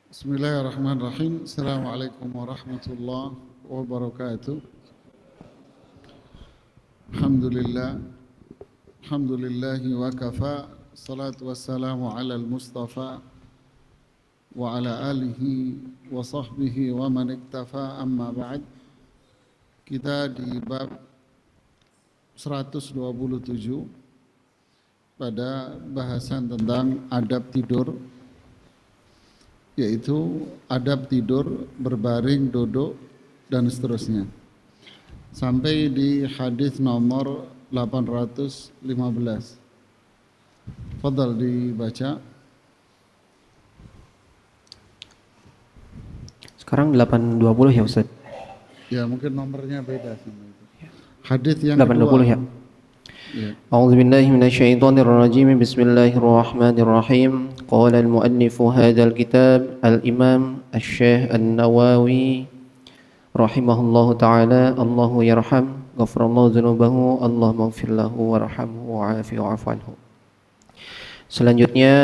Bismillahirrahmanirrahim. Assalamualaikum warahmatullahi wabarakatuh. Alhamdulillahi wa kafa. Salatu wassalamu ala al-mustafa wa ala alihi wa sahbihi wa man iktafa, amma ba'd. Kita di bab 127 pada bahasan tentang adab tidur, yaitu adab tidur, berbaring, duduk, dan seterusnya. Sampai di hadis nomor 815. Fadal dibaca. Sekarang 820 ya Ustaz? Ya mungkin nomornya beda sama itu. Hadis yang 820 kedua. ya. أعوذ بالله من الشيطان الرجيم بسم الله الرحمن الرحيم قال المؤلف هذا الكتاب الإمام الشيخ النووي رحمه الله تعالى الله يرحم غفر الله ذنوبه اللهم اغفر له وارحمه وعافه وعف عنه. Selanjutnya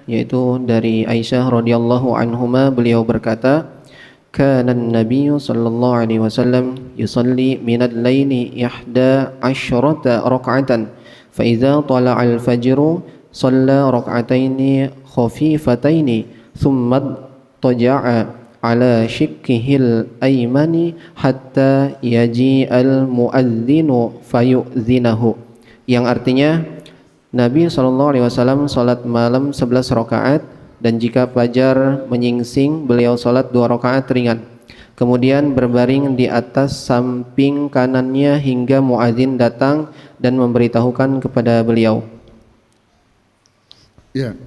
yaitu dari Aisyah radhiyallahu anhuma, beliau berkata, kana an-nabiy sallallahu alaihi wasallam yusalli min al-laili 11 rak'atan fa idza tala'a al-fajr shalla rak'ataini khafifataini thumma taja'a ala shikkihi al-aymani hatta yaji al-muadzinu fayu'dzinahu, yang artinya Nabi SAW salat malam 11 rakaat, dan jika fajar menyingsing beliau salat 2 rakaat ringan, kemudian berbaring di atas samping kanannya hingga muadzin datang dan memberitahukan kepada beliau. Ya,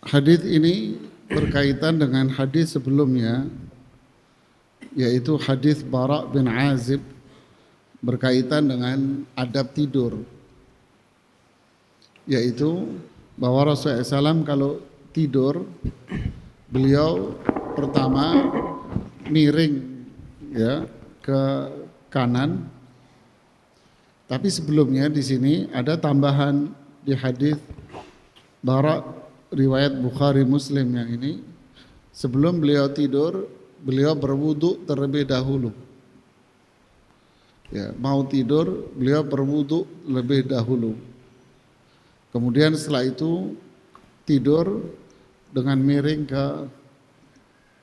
hadis ini berkaitan dengan hadis sebelumnya, yaitu hadis Bara bin Azib berkaitan dengan adab tidur, yaitu bahwa Rasulullah SAW kalau tidur, beliau pertama miring ya ke kanan. Tapi sebelumnya di sini ada tambahan di hadis Bara riwayat Bukhari Muslim yang ini, sebelum beliau tidur beliau berwudu terlebih dahulu. Ya, mau tidur beliau berwudu lebih dahulu. Kemudian setelah itu tidur dengan miring ke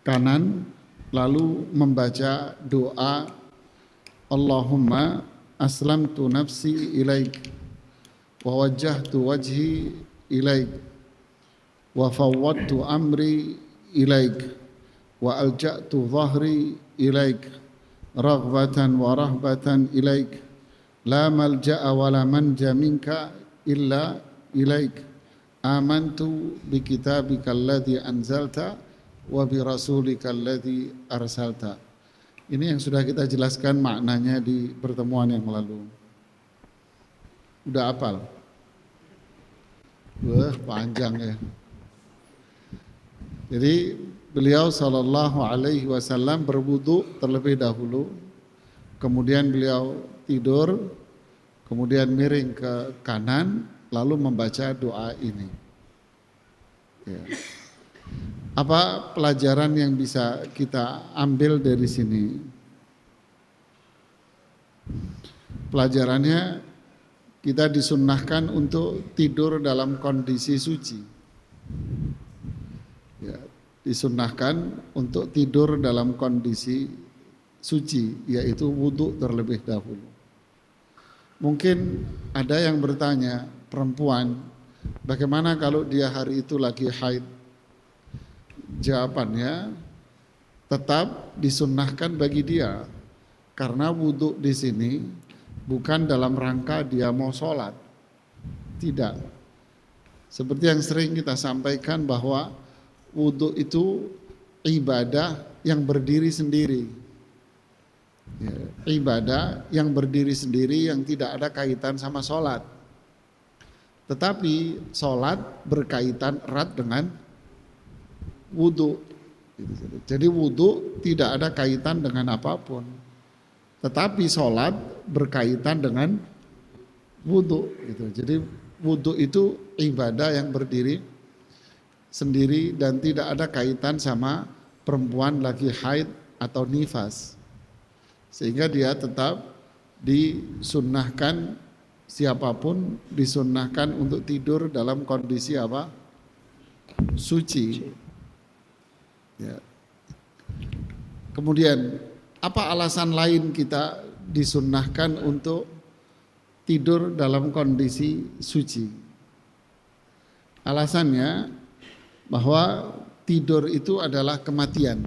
kanan, lalu membaca doa Allahumma aslamtu nafsi ilaik wa wajjahtu wajhi ilaik wa fawwadtu amri ilaik wa alja'tu dhahri ilaik raghbatan wa rahbatan ilaik la malja'a wa la manja minka illa ilaik amantu bi kitabika alladhi anzalta wa bi rasulika alladhi arsalta. Ini yang sudah kita jelaskan maknanya di pertemuan yang lalu. Udah hafal? Wah, panjang ya. Jadi beliau sallallahu alaihi wasallam berwudu terlebih dahulu, kemudian beliau tidur, kemudian miring ke kanan, lalu membaca doa ini. Ya. Apa pelajaran yang bisa kita ambil dari sini? Pelajarannya, kita disunnahkan untuk tidur dalam kondisi suci. Ya, disunnahkan untuk tidur dalam kondisi suci, yaitu wudu terlebih dahulu. Mungkin ada yang bertanya, perempuan, bagaimana kalau dia hari itu lagi haid? Jawabannya, tetap disunnahkan bagi dia, karena wudu di sini bukan dalam rangka dia mau sholat, tidak. Seperti yang sering kita sampaikan bahwa wudu itu ibadah yang berdiri sendiri. Ya, ibadah yang berdiri sendiri yang tidak ada kaitan sama sholat. Tetapi sholat berkaitan erat dengan wudu. Jadi wudu tidak ada kaitan dengan apapun. Tetapi sholat berkaitan dengan wudu. Jadi wudu itu ibadah yang berdiri sendiri dan tidak ada kaitan sama perempuan lagi haid atau nifas. Sehingga dia tetap disunnahkan, siapapun disunnahkan untuk tidur dalam kondisi apa? Suci. Ya. Kemudian apa alasan lain kita disunnahkan untuk tidur dalam kondisi suci? Alasannya bahwa tidur itu adalah kematian.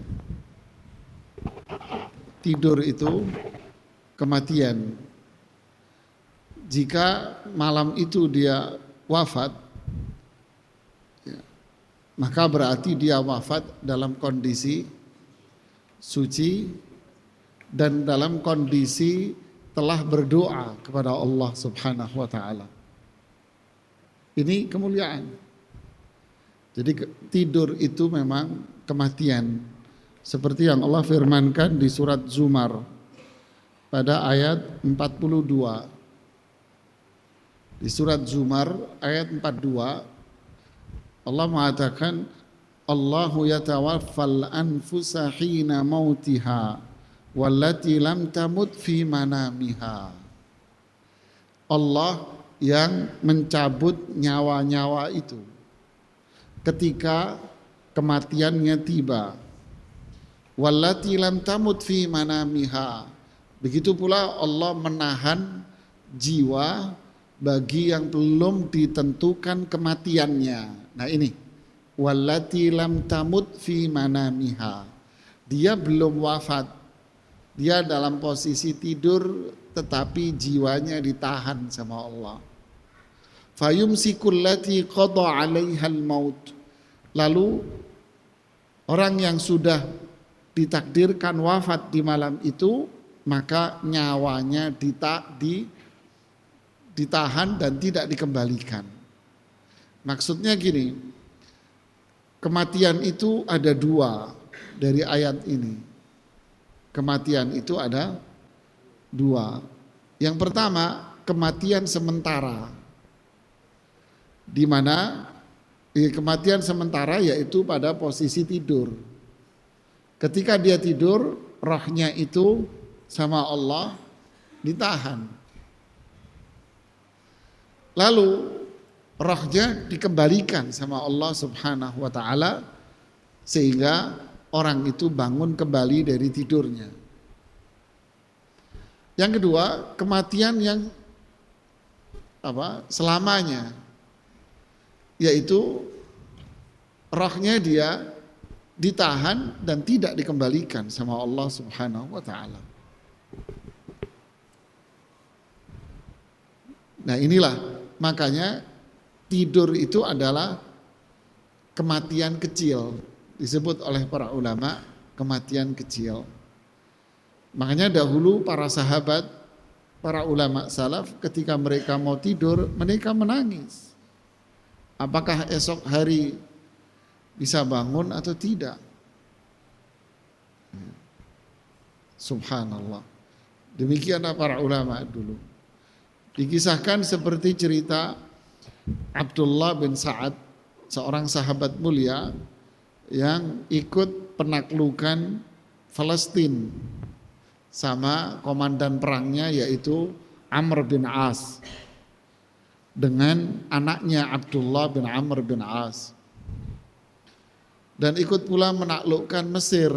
Tidur itu kematian. Jika malam itu dia wafat, ya, maka berarti dia wafat dalam kondisi suci dan dalam kondisi telah berdoa kepada Allah Subhanahu wa taala. Ini kemuliaan. Jadi tidur itu memang kematian. Seperti yang Allah firmankan di surat Zumar pada ayat 42. Di surat Zumar ayat 42 Allah mengatakan Allahu yatawaffal anfusa hina mautiha wallati lam tamut fi manamiha. Allah yang mencabut nyawa-nyawa itu ketika kematiannya tiba. Wallati lam tamut fi manamiha. Begitu pula Allah menahan jiwa bagi yang belum ditentukan kematiannya. Nah ini, wallati lam tamut fi manamiha. Dia belum wafat. Dia dalam posisi tidur tetapi jiwanya ditahan sama Allah. Fayumsikul lati qada 'alaihal maut. Lalu orang yang sudah ditakdirkan wafat di malam itu, maka nyawanya ditahan dan tidak dikembalikan. Maksudnya gini, kematian itu ada dua dari ayat ini. Kematian itu ada dua. Yang pertama, kematian sementara. Di mana kematian sementara yaitu pada posisi tidur. Ketika dia tidur, rohnya itu sama Allah ditahan. Lalu rohnya dikembalikan sama Allah Subhanahu wa taala sehingga orang itu bangun kembali dari tidurnya. Yang kedua, kematian yang selamanya, yaitu rohnya dia ditahan dan tidak dikembalikan sama Allah Subhanahu wa taala. Nah, inilah makanya tidur itu adalah kematian kecil, disebut oleh para ulama kematian kecil. Makanya dahulu para sahabat, para ulama salaf ketika mereka mau tidur, mereka menangis. Apakah esok hari bisa bangun atau tidak? Subhanallah. Demikianlah para ulama dulu. Dikisahkan seperti cerita Abdullah bin Sa'ad, seorang sahabat mulia yang ikut penaklukan Palestina sama komandan perangnya yaitu Amr bin As dengan anaknya Abdullah bin Amr bin As. Dan ikut pula menaklukkan Mesir,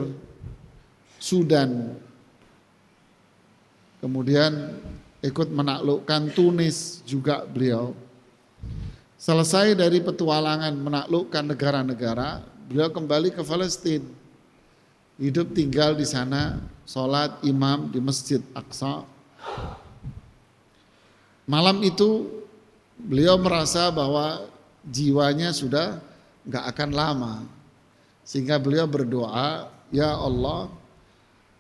Sudan. Kemudian ikut menaklukkan Tunis juga beliau. Selesai dari petualangan menaklukkan negara-negara, beliau kembali ke Palestina. Hidup tinggal di sana, sholat imam di Masjid Aqsa. Malam itu beliau merasa bahwa jiwanya sudah gak akan lama. Sehingga beliau berdoa, ya Allah,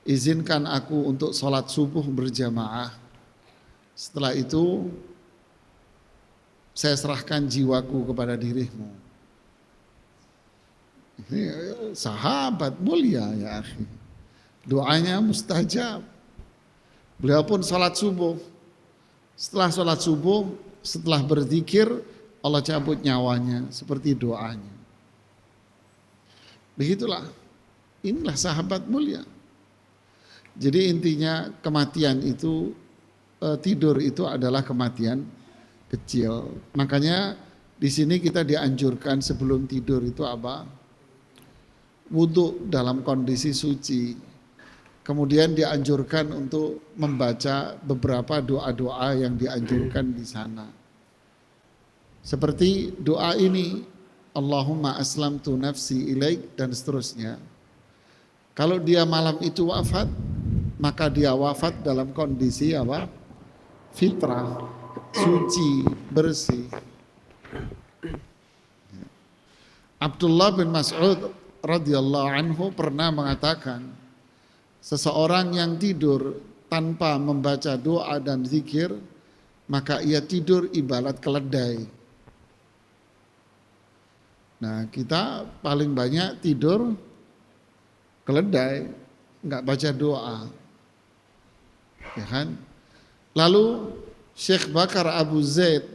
izinkan aku untuk sholat subuh berjamaah. Setelah itu saya serahkan jiwaku kepada dirimu. Ini sahabat mulia ya akhi. Doanya mustajab. Beliau pun sholat subuh. Setelah sholat subuh, setelah berzikir, Allah cabut nyawanya seperti doanya. Begitulah, inilah sahabat mulia. Jadi intinya kematian itu, tidur itu adalah kematian kecil. Makanya di sini kita dianjurkan sebelum tidur itu apa? Wudhu dalam kondisi suci. Kemudian dianjurkan untuk membaca beberapa doa-doa yang dianjurkan di sana. Seperti doa ini, Allahumma aslamtu nafsi ilaik, dan seterusnya. Kalau dia malam itu wafat, maka dia wafat dalam kondisi apa? Fitrah, suci, bersih. Abdullah bin Mas'ud radhiyallahu anhu pernah mengatakan, seseorang yang tidur tanpa membaca doa dan zikir, maka ia tidur ibarat keledai. Nah, kita paling banyak tidur keledai, nggak baca doa, ya kan? Lalu Syekh Bakar Abu Zaid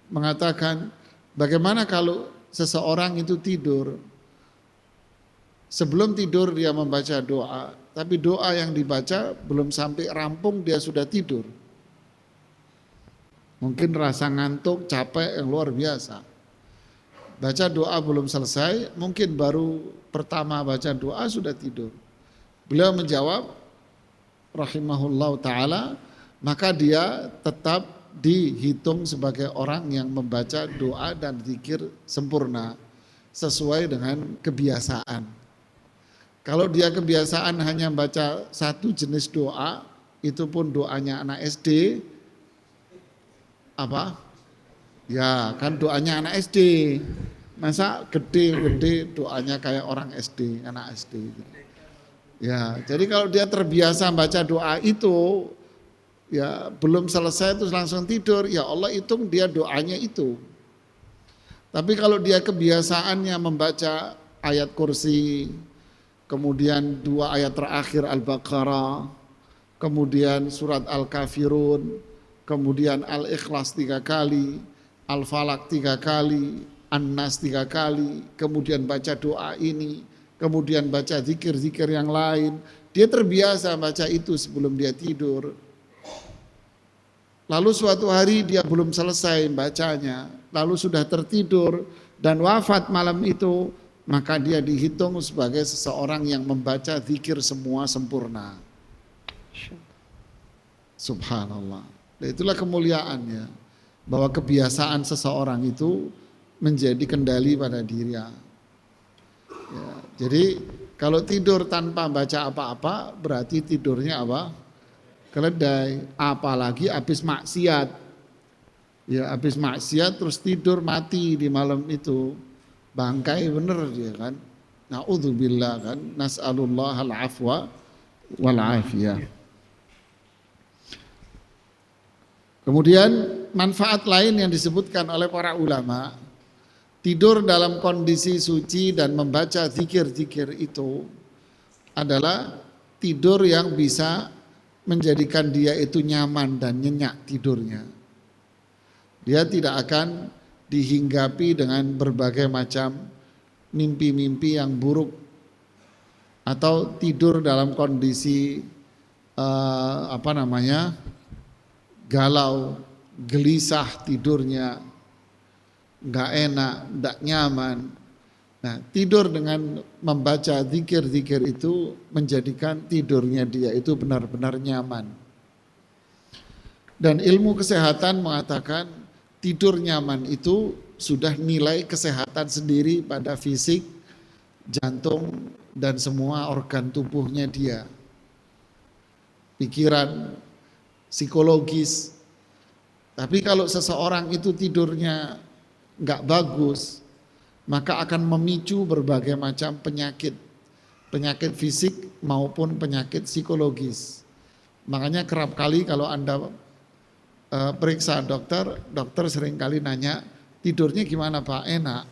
mengatakan, bagaimana kalau seseorang itu tidur, sebelum tidur dia membaca doa, tapi doa yang dibaca belum sampai rampung dia sudah tidur. Mungkin rasa ngantuk, capek yang luar biasa. Baca doa belum selesai, mungkin baru pertama baca doa sudah tidur. Beliau menjawab, rahimahullah ta'ala, maka dia tetap dihitung sebagai orang yang membaca doa dan zikir sempurna, sesuai dengan kebiasaan. Kalau dia kebiasaan hanya baca satu jenis doa, itu pun doanya anak SD, apa? Ya kan doanya anak SD, masa gede-gede doanya kayak orang SD, anak SD. Ya, jadi kalau dia terbiasa baca doa itu, ya belum selesai terus langsung tidur, ya Allah hitung dia doanya itu. Tapi kalau dia kebiasaannya membaca ayat kursi, kemudian 2 ayat terakhir Al-Baqarah, kemudian surat Al-Kafirun, kemudian Al-Ikhlas 3 kali, Al-Falaq 3 kali, An-Nas 3 kali, kemudian baca doa ini, kemudian baca zikir-zikir yang lain. Dia terbiasa baca itu sebelum dia tidur. Lalu suatu hari dia belum selesai bacanya, lalu sudah tertidur dan wafat malam itu, maka dia dihitung sebagai seseorang yang membaca zikir semua sempurna. Subhanallah. Dan itulah kemuliaannya, bahwa kebiasaan seseorang itu menjadi kendali pada dirinya. Ya, jadi kalau tidur tanpa baca apa-apa berarti tidurnya apa? Keledai. Apalagi habis maksiat. Ya habis maksiat terus tidur mati di malam itu. Bangkai bener dia kan. Na'udzubillah kan. Nas'alullah al-afwa wal-afiyah. Kemudian manfaat lain yang disebutkan oleh para ulama, tidur dalam kondisi suci dan membaca zikir-zikir itu adalah tidur yang bisa menjadikan dia itu nyaman dan nyenyak tidurnya. Dia tidak akan dihinggapi dengan berbagai macam mimpi-mimpi yang buruk, atau tidur dalam kondisi galau, gelisah tidurnya, nggak enak, nggak nyaman. Nah, tidur dengan membaca zikir-zikir itu menjadikan tidurnya dia itu benar-benar nyaman. Dan ilmu kesehatan mengatakan tidur nyaman itu sudah nilai kesehatan sendiri pada fisik, jantung, dan semua organ tubuhnya dia. Pikiran, psikologis. Tapi kalau seseorang itu tidurnya nggak bagus, maka akan memicu berbagai macam penyakit, penyakit fisik maupun penyakit psikologis. Makanya kerap kali kalau Anda periksa dokter, dokter seringkali nanya, tidurnya gimana Pak? Enak.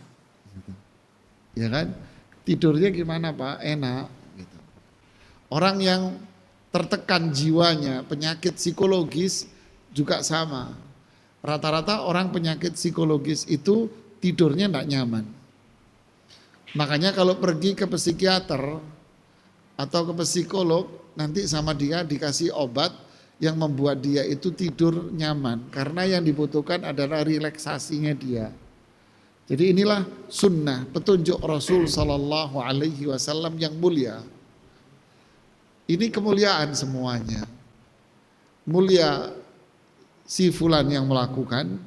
Ya kan? Tidurnya gimana Pak? Enak. Gitu. Orang yang tertekan jiwanya, penyakit psikologis juga sama. Rata-rata orang penyakit psikologis itu tidurnya tidak nyaman. Makanya kalau pergi ke psikiater atau ke psikolog, nanti sama dia dikasih obat yang membuat dia itu tidur nyaman. Karena yang dibutuhkan adalah relaksasinya dia. Jadi inilah sunnah, petunjuk Rasul Sallallahu Alaihi Wasallam yang mulia. Ini kemuliaan semuanya. Mulia si fulan yang melakukan,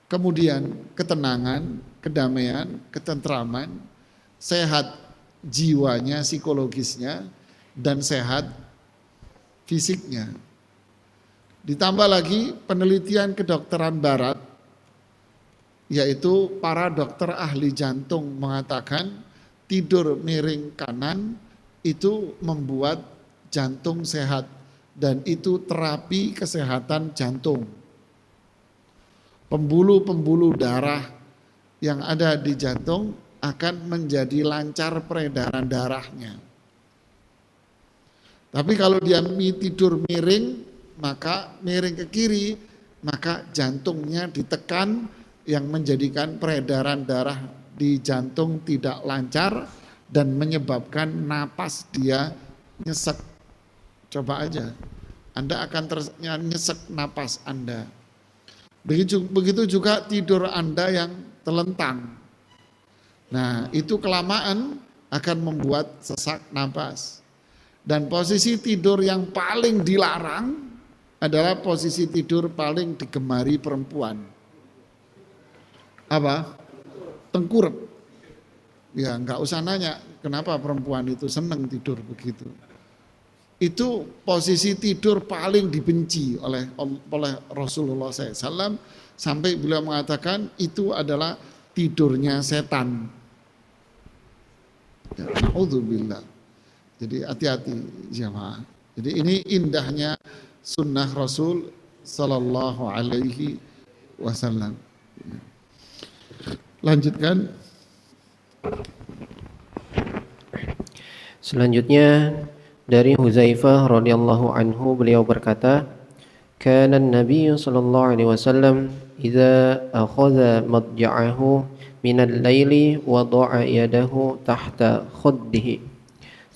kemudian ketenangan, kedamaian, ketentraman, sehat jiwanya, psikologisnya, dan sehat fisiknya. Ditambah lagi penelitian kedokteran barat, yaitu para dokter ahli jantung mengatakan tidur miring kanan itu membuat jantung sehat dan itu terapi kesehatan jantung. Pembuluh-pembuluh darah yang ada di jantung akan menjadi lancar peredaran darahnya. Tapi kalau dia tidur miring, maka miring ke kiri, maka jantungnya ditekan yang menjadikan peredaran darah di jantung tidak lancar dan menyebabkan napas dia nyesek. Coba aja, Anda akan nyesek napas Anda. Begitu juga tidur Anda yang telentang. Nah, itu kelamaan akan membuat sesak napas. Dan posisi tidur yang paling dilarang adalah posisi tidur paling digemari perempuan. Apa? Tengkurap. Ya, nggak usah nanya kenapa perempuan itu senang tidur begitu. Itu posisi tidur paling dibenci oleh Rasulullah SAW, sampai beliau mengatakan itu adalah tidurnya setan. Ya, na'udzubillah. Jadi hati-hati jemaah. Jadi ini indahnya sunnah Rasul Sallallahu Alaihi Wasallam. Lanjutkan. Selanjutnya dari Huzaifah radhiyallahu anhu, beliau berkata, kana an-nabiy sallallahu alaihi wasallam idza akhadha madja'ahu min al-laili wada'a yadahu tahta khaddihi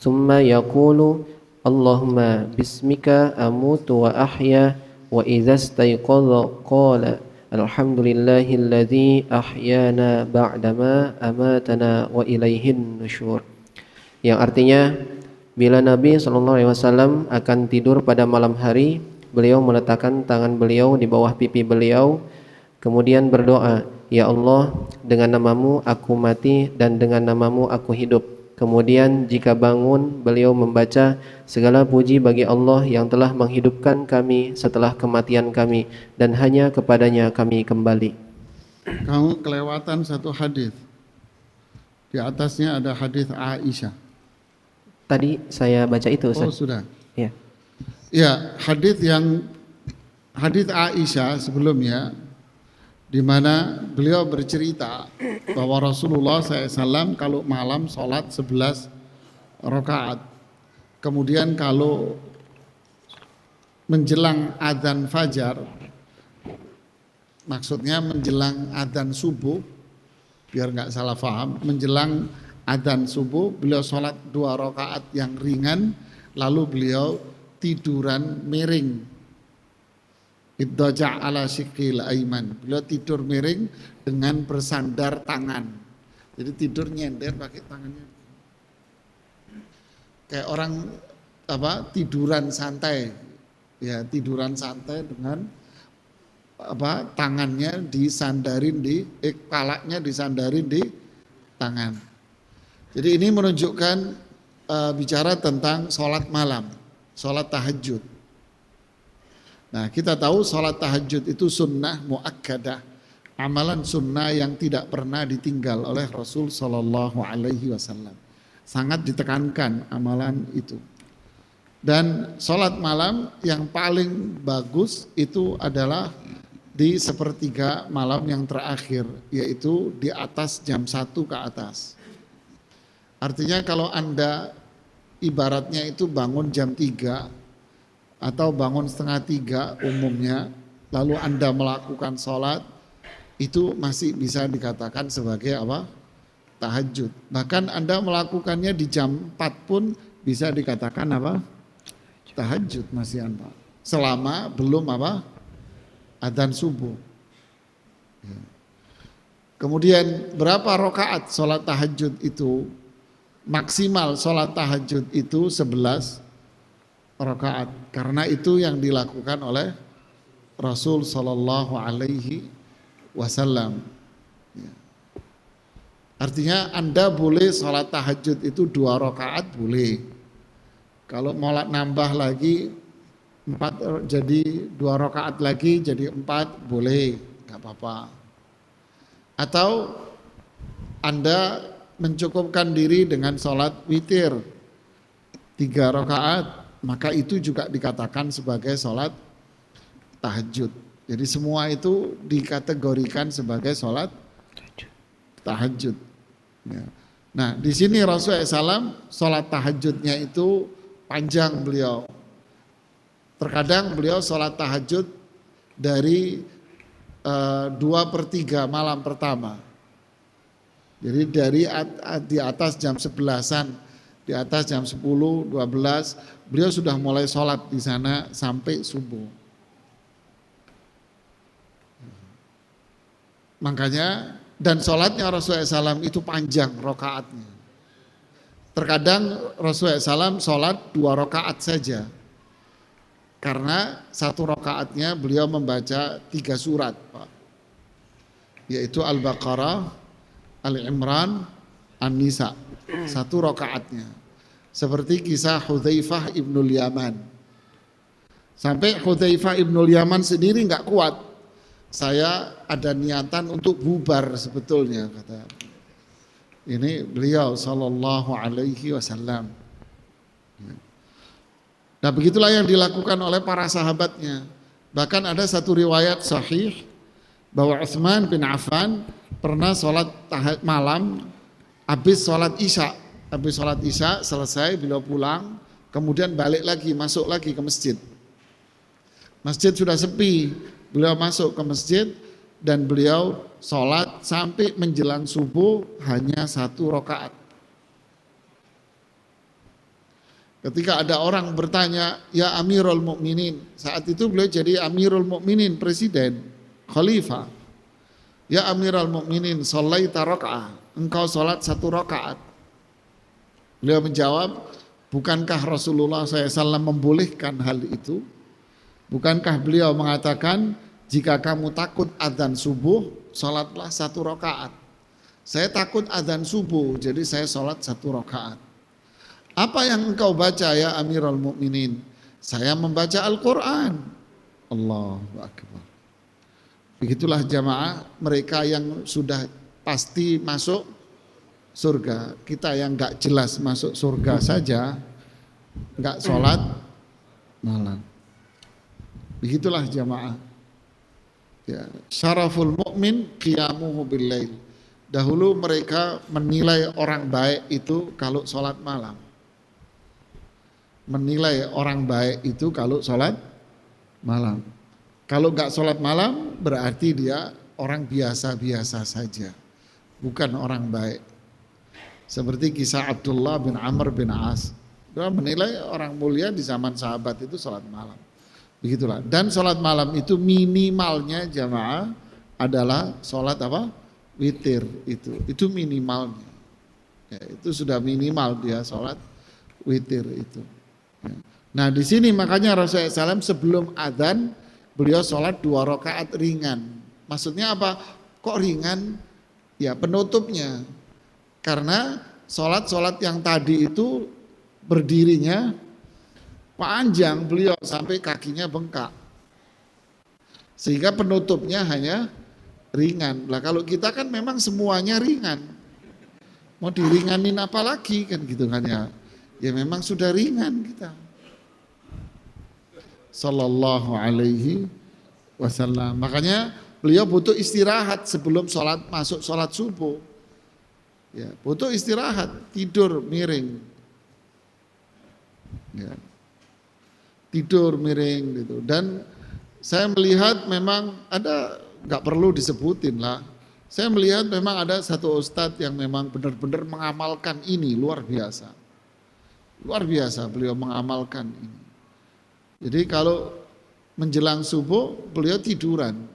thumma yaqulu Allahumma bismika amutu wa ahya wa idza istayqadha qala alhamdulillahilladzi ahyana ba'dama amatana wa ilaihin nusyur. Yang artinya, bila Nabi SAW akan tidur pada malam hari, beliau meletakkan tangan beliau di bawah pipi beliau, kemudian berdoa, Ya Allah, dengan namamu aku mati dan dengan namamu aku hidup. Kemudian jika bangun, beliau membaca, segala puji bagi Allah yang telah menghidupkan kami setelah kematian kami, dan hanya kepadanya kami kembali. Kamu kelewatan satu hadis. Di atasnya ada hadis Aisyah. Tadi saya baca itu, Ustaz. Oh, sudah. Ya. Ya, hadis Aisyah sebelumnya, di mana beliau bercerita bahwa Rasulullah SAW kalau malam sholat 11 rakaat. Kemudian kalau menjelang adzan fajar, maksudnya menjelang adzan subuh, biar nggak salah paham, menjelang adzan subuh beliau sholat 2 rakaat yang ringan, lalu beliau tiduran miring. Iddaja' ala syikil aiman. Beliau tidur miring dengan bersandar tangan. Jadi tidur nyender pakai tangannya. Kayak orang tiduran santai. Ya, tiduran santai dengan tangannya disandarin kepalanya disandarin di tangan. Jadi ini menunjukkan bicara tentang sholat malam, sholat tahajud. Nah, kita tahu sholat tahajud itu sunnah muakkadah, amalan sunnah yang tidak pernah ditinggal oleh Rasul Sallallahu Alaihi Wasallam. Sangat ditekankan amalan itu. Dan sholat malam yang paling bagus itu adalah di sepertiga malam yang terakhir, yaitu di atas jam 1 ke atas. Artinya kalau Anda ibaratnya itu bangun jam 3 atau bangun setengah 3 umumnya, lalu Anda melakukan sholat, itu masih bisa dikatakan sebagai tahajud. Bahkan Anda melakukannya di jam 4 pun bisa dikatakan apa? Tahajud Mas Ian Pak. Selama belum apa? Adzan subuh. Ya. Kemudian berapa rakaat sholat tahajud itu? Maksimal sholat tahajud itu 11 rakaat. Karena itu yang dilakukan oleh Rasul Sallallahu Alaihi Wasallam. Ya. Artinya Anda boleh sholat tahajud itu 2 rakaat boleh. Kalau mau nambah lagi 4 jadi 2 rakaat lagi jadi 4 boleh, nggak apa-apa. Atau Anda mencukupkan diri dengan sholat witir 3 rakaat, maka itu juga dikatakan sebagai sholat tahajud. Jadi semua itu dikategorikan sebagai sholat tahajud. Ya. Nah di sini Rasulullah SAW sholat tahajudnya itu panjang beliau. Terkadang beliau sholat tahajud dari 2/3 malam pertama. Jadi dari di atas jam 11-an, di atas jam 10, 12, beliau sudah mulai sholat di sana sampai subuh. Makanya dan sholatnya Rasulullah SAW itu panjang rakaatnya. Terkadang Rasulullah SAW sholat 2 rakaat saja. Karena 1 rakaatnya beliau membaca 3 surat, Pak. Yaitu Al-Baqarah, Al-Imran, An-Nisa. 1 rakaatnya. Seperti kisah Hudzaifah ibnul Yaman. Sampai Hudzaifah ibnul Yaman sendiri nggak kuat. Saya ada niatan untuk bubar sebetulnya, kata. Ini beliau sallallahu alaihi wasallam. Nah begitulah yang dilakukan oleh para sahabatnya. Bahkan ada satu riwayat sahih bahwa Utsman bin Affan pernah sholat malam habis sholat isya. Habis sholat isya selesai beliau pulang, kemudian balik lagi, masuk lagi ke masjid. Masjid sudah sepi, beliau masuk ke masjid dan beliau sholat sampai menjelang subuh hanya 1 rakaat. Ketika ada orang bertanya, ya Amirul Mukminin, saat itu beliau jadi Amirul Mukminin, presiden, khalifah. Ya Amirul Mukminin, sholaita raka'ah, engkau sholat 1 rakaat. Beliau menjawab, bukankah Rasulullah SAW membolehkan hal itu? Bukankah beliau mengatakan, jika kamu takut adzan subuh, sholatlah 1 rakaat. Saya takut adzan subuh, jadi saya sholat 1 rakaat. Apa yang engkau baca ya Amirul Mukminin? Saya membaca Al-Quran. Allahu Akbar. Begitulah jamaah mereka yang sudah pasti masuk surga. Kita yang gak jelas masuk surga saja, gak sholat malam. Begitulah jamaah. Ya, syaraful mukmin qiyamuhu bil-lail. Dahulu mereka menilai orang baik itu kalau sholat malam. Menilai orang baik itu kalau sholat malam. Kalau nggak sholat malam berarti dia orang biasa-biasa saja, bukan orang baik. Seperti kisah Abdullah bin Amr bin As. Dia menilai orang mulia di zaman sahabat itu sholat malam. Begitulah. Dan sholat malam itu minimalnya jamaah adalah sholat apa? Witir itu. Itu minimalnya. Ya, itu sudah minimal dia sholat witir itu. Nah di sini makanya Rasulullah SAW sebelum adzan beliau sholat 2 rakaat ringan. Maksudnya apa? Kok ringan? Ya penutupnya. Karena sholat yang tadi itu berdirinya panjang beliau sampai kakinya bengkak. Sehingga penutupnya hanya ringan. Lah kalau kita kan memang semuanya ringan. Mau diringanin apa lagi kan gitu kan ya. Ya memang sudah ringan kita. Sallallahu alaihi wasallam. Makanya beliau butuh istirahat sebelum masuk sholat subuh. Ya, butuh istirahat, tidur miring. Ya. Tidur miring gitu. Dan saya melihat memang ada, nggak perlu disebutin lah. Saya melihat memang ada satu ustadz yang memang benar-benar mengamalkan ini, luar biasa. Luar biasa beliau mengamalkan ini. Jadi kalau menjelang subuh beliau tiduran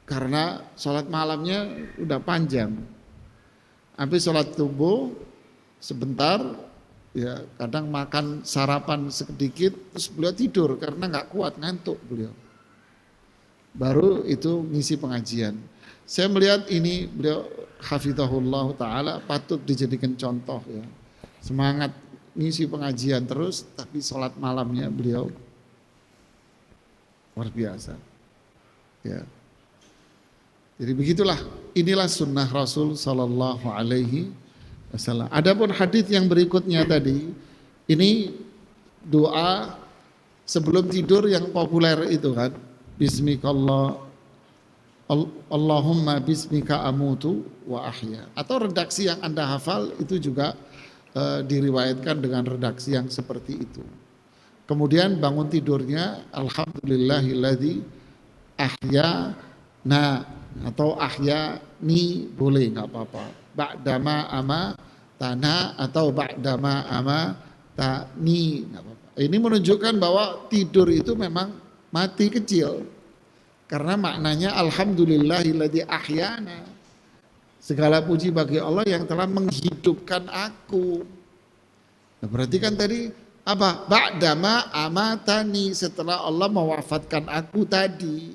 karena sholat malamnya udah panjang. Habis sholat subuh sebentar, ya kadang makan sarapan sedikit, terus beliau tidur karena nggak kuat, ngantuk beliau. Baru itu ngisi pengajian. Saya melihat ini beliau hafizahullah ta'ala patut dijadikan contoh ya. Semangat ngisi pengajian terus, tapi sholat malamnya beliau luar biasa. Ya. Jadi begitulah, inilah sunnah Rasul sallallahu alaihi wasallam. Adapun hadis yang berikutnya tadi, ini doa sebelum tidur yang populer itu kan, Bismillah Allahumma bismika amutu wa ahya. Atau redaksi yang Anda hafal itu juga diriwayatkan dengan redaksi yang seperti itu. Kemudian bangun tidurnya alhamdulillahilladzi ahyana atau ahyani boleh nggak apa-apa. Ba'dama ama tana atau ba'dama ama tani nggak apa-apa. Ini menunjukkan bahwa tidur itu memang mati kecil. Karena maknanya alhamdulillahilladzi ahyana. Segala puji bagi Allah yang telah menghidupkan aku. Nah, berarti kan tadi apa? Ba'dama amatani, setelah Allah mewafatkan aku tadi.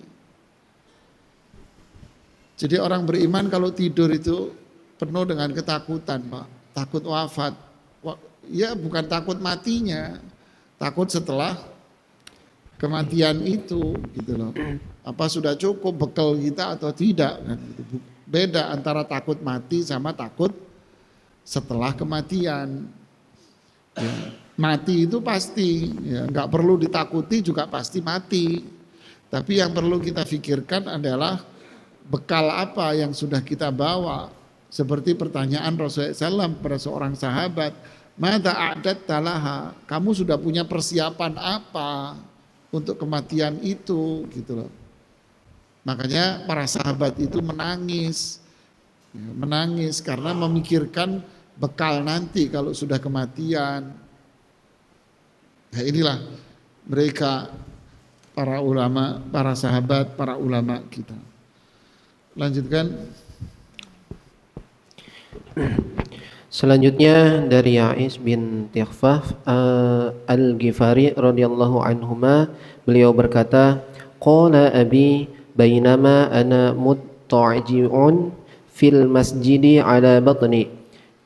Jadi orang beriman kalau tidur itu penuh dengan ketakutan, Pak. Takut wafat. Ya bukan takut matinya, takut setelah kematian itu gitu loh. Apa sudah cukup bekal kita atau tidak kan? Beda antara takut mati sama takut setelah kematian. Ya, mati itu pasti, ya, nggak perlu ditakuti juga pasti mati. Tapi yang perlu kita pikirkan adalah bekal apa yang sudah kita bawa. Seperti pertanyaan Rasulullah SAW pada seorang sahabat, "Mada a'dat talaha?" Kamu sudah punya persiapan apa untuk kematian itu gitu loh. Makanya para sahabat itu menangis karena memikirkan bekal nanti kalau sudah kematian. Nah, inilah mereka para ulama, para sahabat, para ulama kita. Lanjutkan. Selanjutnya dari Ya'is bin Tighfaf Al-Ghifari radhiyallahu anhuma, beliau berkata, qala abi bainama ana muttaji'un fil masjidi ala batni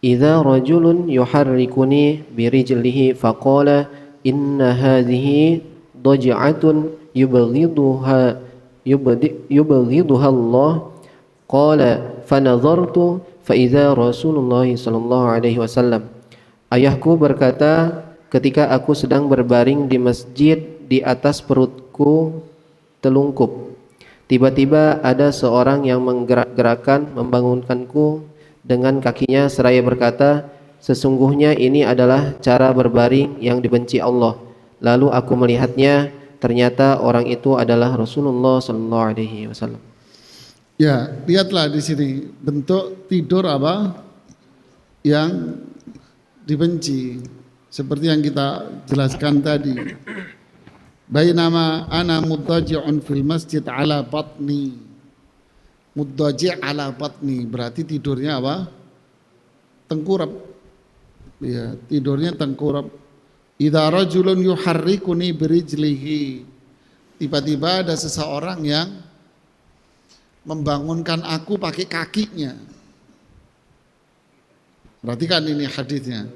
idza rajulun yuharrikuni birijlihi faqala inna hadhihi daj'atun yubghiduha Allah qala fanadhartu fa idza Rasulullah sallallahu alaihi wasallam. Ayahku berkata ketika aku sedang berbaring di masjid, di atas perutku telungkup, tiba-tiba ada seorang yang menggerak-gerakkan membangunkanku dengan kakinya seraya berkata, sesungguhnya ini adalah cara berbaring yang dibenci Allah. Lalu aku melihatnya, ternyata orang itu adalah Rasulullah sallallahu alaihi wasallam. Ya, lihatlah di sini bentuk tidur apa yang dibenci, seperti yang kita jelaskan tadi. Bainama ana muddaji'un fil masjid ala batni. Muddaji' ala batni berarti tidurnya apa? Tengkurap. Ya, tidurnya tengkurap. Idza rajulun yuharrikuni birijlihi. Tiba-tiba ada seseorang yang membangunkan aku pakai kakinya. Perhatikan ini hadisnya.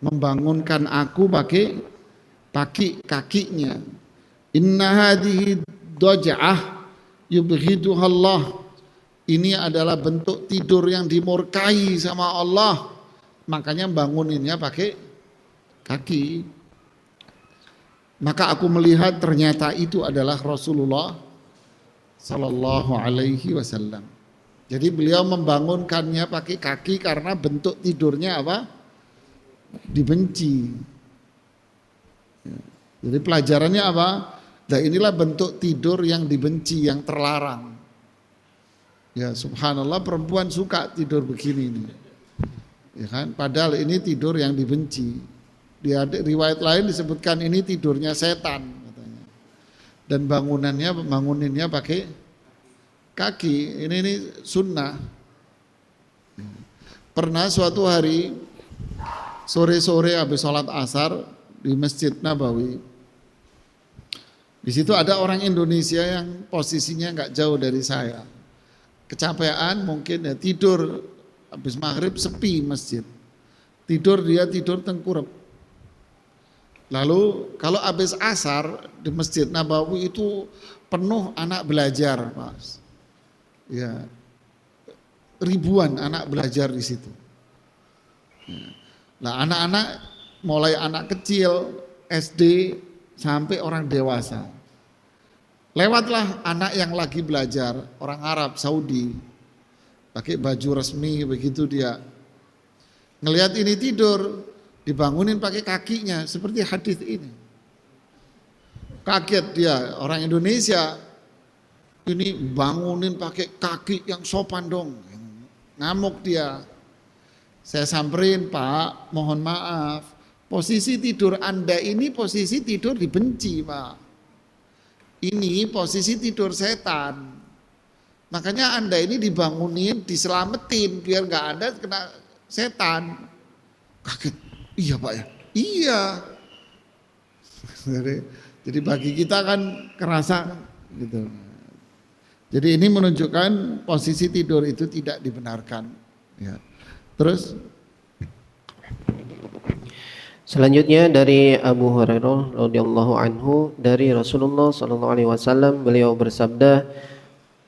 Membangunkan aku pakai kakinya. Inna hadhihi daj'ah yubghiduha Allah. Ini adalah bentuk tidur yang dimurkai sama Allah. Makanya banguninnya pakai kaki. Maka aku melihat ternyata itu adalah Rasulullah sallallahu alaihi wasallam. Jadi beliau membangunkannya pakai kaki karena bentuk tidurnya apa? Dibenci. Jadi pelajarannya apa? Nah, inilah bentuk tidur yang dibenci, yang terlarang. Ya subhanallah, perempuan suka tidur begini ini. Ya kan? Padahal ini tidur yang dibenci. Di riwayat lain disebutkan ini tidurnya setan katanya. Dan banguninnya pakai kaki. Ini sunnah. Pernah suatu hari sore-sore habis sholat asar di Masjid Nabawi. Di situ ada orang Indonesia yang posisinya nggak jauh dari saya. Kecapean mungkin ya, tidur habis maghrib sepi masjid. Dia tidur tengkurap. Lalu kalau habis asar di Masjid Nabawi itu penuh anak belajar, Mas. Ya, ribuan anak belajar di situ. Nah, anak-anak mulai anak kecil SD sampai orang dewasa. Lewatlah anak yang lagi belajar, orang Arab Saudi, pakai baju resmi begitu dia. Ngelihat ini tidur, dibangunin pakai kakinya seperti hadis ini. Kaget dia, orang Indonesia ini bangunin pakai kaki yang sopan dong. Ngamuk dia. Saya samperin, Pak, mohon maaf. Posisi tidur Anda ini posisi tidur dibenci, Pak. Ini posisi tidur setan. Makanya Anda ini dibangunin, diselamatin biar nggak Anda kena setan. Kaget. Iya, Pak ya. Iya. Jadi bagi kita kan kerasa gitu. Jadi ini menunjukkan posisi tidur itu tidak dibenarkan. Ya. Terus selanjutnya dari Abu Hurairah radhiyallahu anhu dari Rasulullah sallallahu alaihi wasallam, beliau bersabda,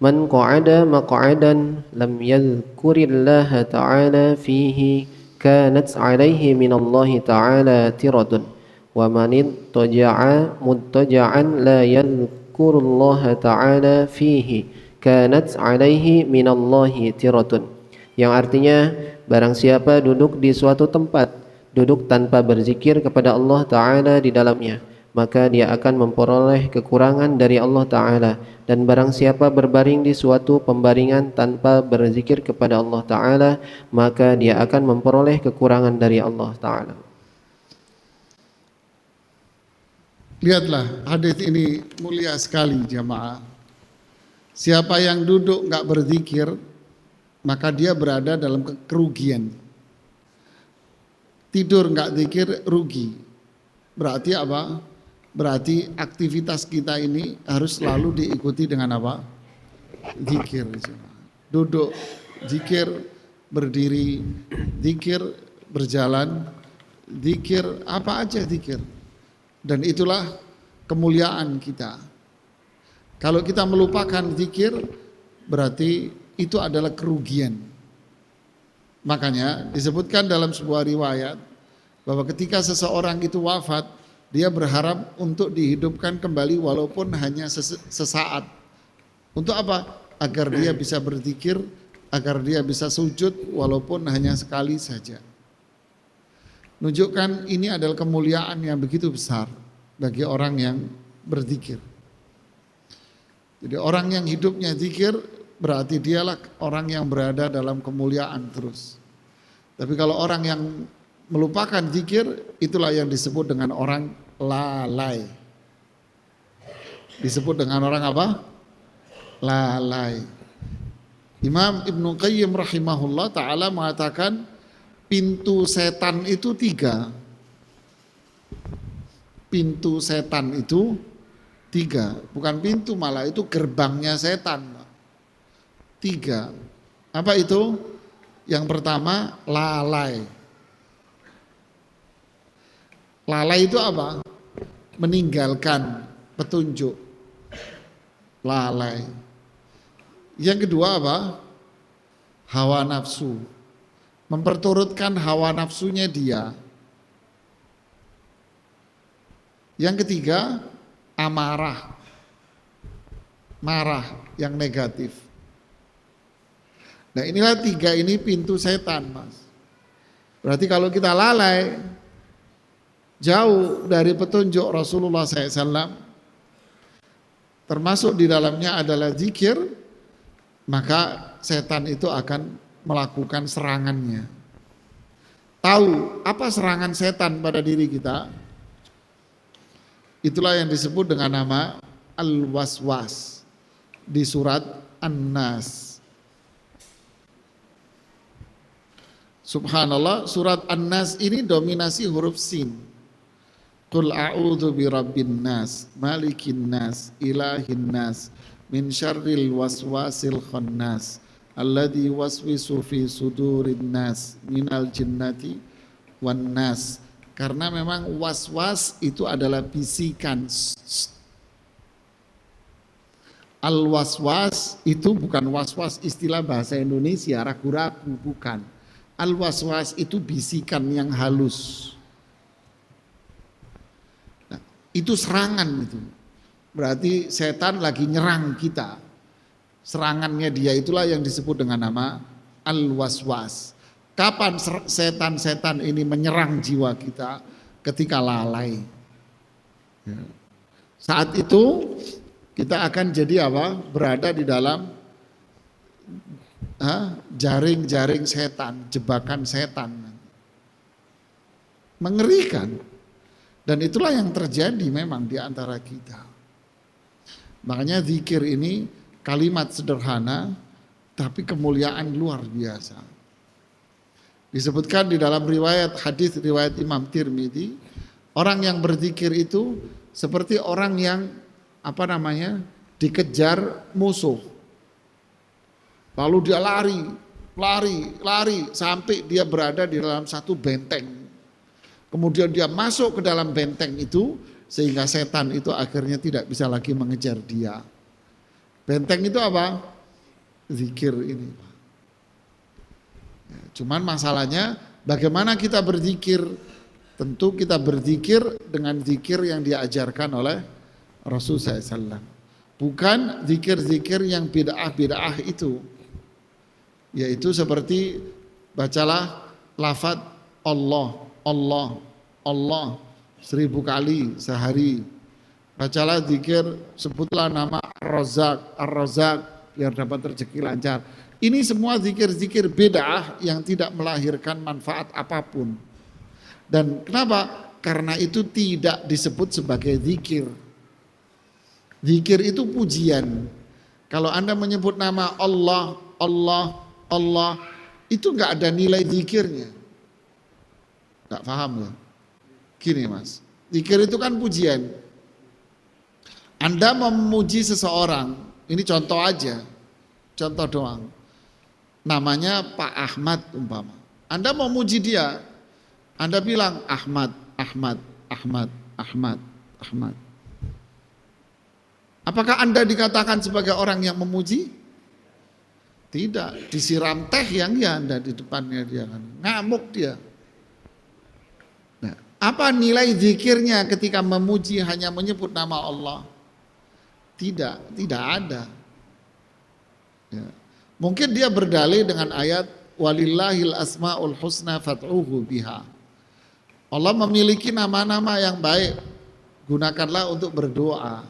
"Man qa'ada maq'adan lam yadhkurillaha ta'ala fihi kanat 'alaihi minallahi ta'ala tiradun wa man ittaja'a muttaja'an la yadhkurullaha ta'ala fihi kanat 'alaihi minallahi tiradun." Yang artinya, barang siapa duduk di suatu tempat, duduk tanpa berzikir kepada Allah Ta'ala di dalamnya, maka dia akan memperoleh kekurangan dari Allah Ta'ala. Dan barang siapa berbaring di suatu pembaringan tanpa berzikir kepada Allah Ta'ala, maka dia akan memperoleh kekurangan dari Allah Ta'ala. lihatlah hadis ini mulia sekali jamaah. Siapa yang duduk nggak berzikir, maka dia berada dalam kerugian. Tidur nggak zikir rugi. Berarti apa? Berarti aktivitas kita ini harus selalu diikuti dengan apa? Zikir. Duduk, zikir, berdiri, zikir, berjalan, zikir, apa aja zikir. Dan itulah kemuliaan kita. Kalau kita melupakan zikir, berarti itu adalah kerugian. Makanya disebutkan dalam sebuah riwayat bahwa ketika seseorang itu wafat, dia berharap untuk dihidupkan kembali walaupun hanya sesaat. Untuk apa? Agar dia bisa berzikir, agar dia bisa sujud walaupun hanya sekali saja. Menunjukkan ini adalah kemuliaan yang begitu besar bagi orang yang berzikir. Jadi orang yang hidupnya zikir berarti dialah orang yang berada dalam kemuliaan terus. Tapi kalau orang yang melupakan zikir, itulah yang disebut dengan orang lalai. Disebut dengan orang apa? Lalai. Imam Ibnu Qayyim rahimahullah ta'ala mengatakan pintu setan itu 3. Pintu setan itu 3. Bukan pintu, malah itu gerbangnya setan. 3. Apa itu? Yang pertama, lalai. Lalai itu apa? Meninggalkan petunjuk. Lalai. Yang kedua apa? Hawa nafsu. Memperturutkan hawa nafsunya dia. Yang ketiga, amarah. Marah yang negatif. Nah inilah 3 ini pintu setan, Mas. Berarti kalau kita lalai, jauh dari petunjuk Rasulullah SAW, termasuk di dalamnya adalah zikir, maka setan itu akan melakukan serangannya. Tahu apa serangan setan pada diri kita? Itulah yang disebut dengan nama al-waswas di surat An-Nas. Subhanallah, surat An-Nas ini dominasi huruf sin. Qul a'udzu birabbin nas, malikin nas, ilahin nas, min syarril waswasil khannas, alladzi waswisu fi sudurin nas, minal jinnati wan nas. Karena memang waswas itu adalah bisikan. Al-waswas itu bukan waswas istilah bahasa Indonesia, ragu-ragu, bukan. Al-waswas itu bisikan yang halus. Nah, itu serangan itu. Berarti setan lagi nyerang kita. Serangannya dia itulah yang disebut dengan nama al-waswas. Kapan setan-setan ini menyerang jiwa kita? Ketika lalai. Ya. Saat itu kita akan jadi apa? Berada di dalam jaring-jaring setan, jebakan setan. Mengerikan. Dan itulah yang terjadi memang di antara kita. Makanya zikir ini kalimat sederhana tapi kemuliaan luar biasa. Disebutkan di dalam riwayat hadis riwayat Imam Tirmidzi, orang yang berzikir itu seperti orang yang dikejar musuh. Lalu dia lari sampai dia berada di dalam satu benteng. Kemudian dia masuk ke dalam benteng itu sehingga setan itu akhirnya tidak bisa lagi mengejar dia. Benteng itu apa? Zikir ini. Cuman masalahnya bagaimana kita berzikir? Tentu kita berzikir dengan zikir yang diajarkan oleh Rasulullah SAW. Bukan zikir-zikir yang bid'ah-bid'ah itu. Yaitu seperti bacalah lafaz Allah, Allah, Allah 1000 kali sehari. Bacalah zikir, sebutlah nama Ar-Razzaq, Ar-Razzaq biar dapat rezeki lancar. Ini semua zikir-zikir bid'ah yang tidak melahirkan manfaat apapun. Dan kenapa? Karena itu tidak disebut sebagai zikir. Zikir itu pujian. Kalau Anda menyebut nama Allah, Allah, Allah, itu enggak ada nilai zikirnya. Enggak paham ya? Gini Mas, zikir itu kan pujian. Anda memuji seseorang, ini contoh aja, contoh doang. Namanya Pak Ahmad umpama. Anda mau muji dia, Anda bilang Ahmad, Ahmad, Ahmad, Ahmad, Ahmad. Apakah Anda dikatakan sebagai orang yang memuji? Tidak, disiram teh yang ya Anda di depannya dia kan. Ngamuk dia. Nah, apa nilai zikirnya ketika memuji hanya menyebut nama Allah? Tidak ada. Ya. Mungkin dia berdalih dengan ayat walillahil asmaul husna fad'uhu biha. Allah memiliki nama-nama yang baik, gunakanlah untuk berdoa.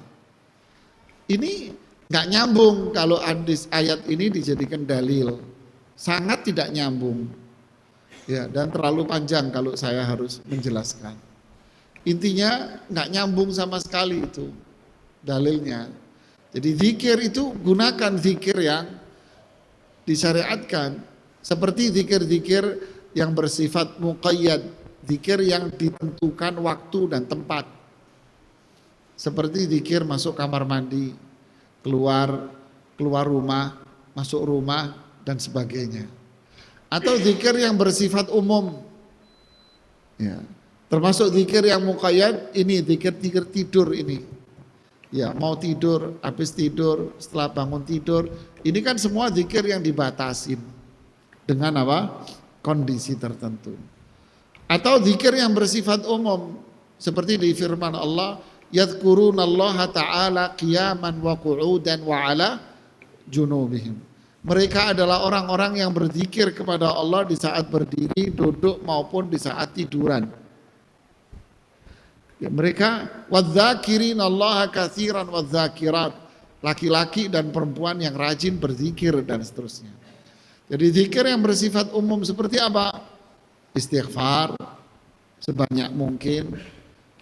Ini nggak nyambung kalau hadis ayat ini dijadikan dalil, sangat tidak nyambung, ya dan terlalu panjang kalau saya harus menjelaskan. Intinya nggak nyambung sama sekali itu dalilnya. Jadi zikir itu gunakan zikir yang disyariatkan, seperti zikir-zikir yang bersifat muqayyad, zikir yang ditentukan waktu dan tempat. Seperti zikir masuk kamar mandi, keluar rumah, masuk rumah dan sebagainya. Atau zikir yang bersifat umum. Ya. Termasuk zikir yang muqayyad ini zikir tidur ini. Ya, mau tidur, habis tidur, setelah bangun tidur, ini kan semua zikir yang dibatasin dengan apa? Kondisi tertentu. Atau zikir yang bersifat umum seperti di firman Allah, yadhkurunallaha ta'ala qiyaman wa qu'udan wa ala junubihim. Mereka adalah orang-orang yang berzikir kepada Allah di saat berdiri, duduk maupun di saat tiduran. Ya, mereka wadzakirinallaha katsiran wadzakirat. laki-laki dan perempuan yang rajin berzikir dan seterusnya. Jadi zikir yang bersifat umum seperti apa? Istighfar sebanyak mungkin,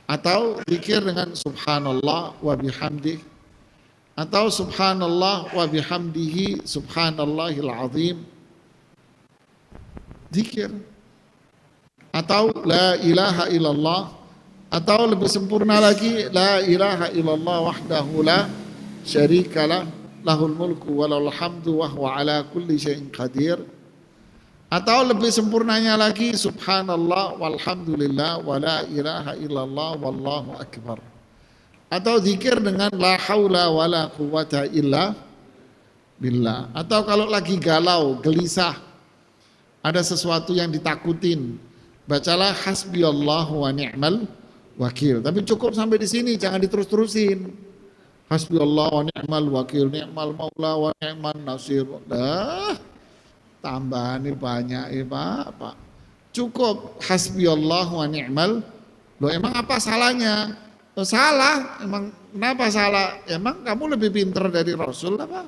atau zikir dengan subhanallah wa bihamdih, atau subhanallah wa bihamdihi subhanallahil azim, zikir, atau la ilaha illallah, atau lebih sempurna lagi la ilaha illallah wahdahu la syarikalah lahul mulku walahul hamdu wa huwa ala kulli syai'in qadir, atau lebih sempurnanya lagi subhanallah walhamdulillah wa la ilaha illallah wallahu akbar, atau zikir dengan la haula wa la quwata illa billah. Atau kalau lagi galau, gelisah, ada sesuatu yang ditakutin, bacalah hasbiyallahu wa ni'mal wakil. Tapi cukup sampai di sini, jangan diterus-terusin. Hasbiyallahu wa ni'mal wakil, ni'mal maula wa ni'man nasir. Dah, tambahan ini banyak Pak. Cukup hasbiyallahu wa ni'mal. Loh emang apa salahnya? Oh, salah, emang kenapa salah? Emang kamu lebih pintar dari Rasul apa?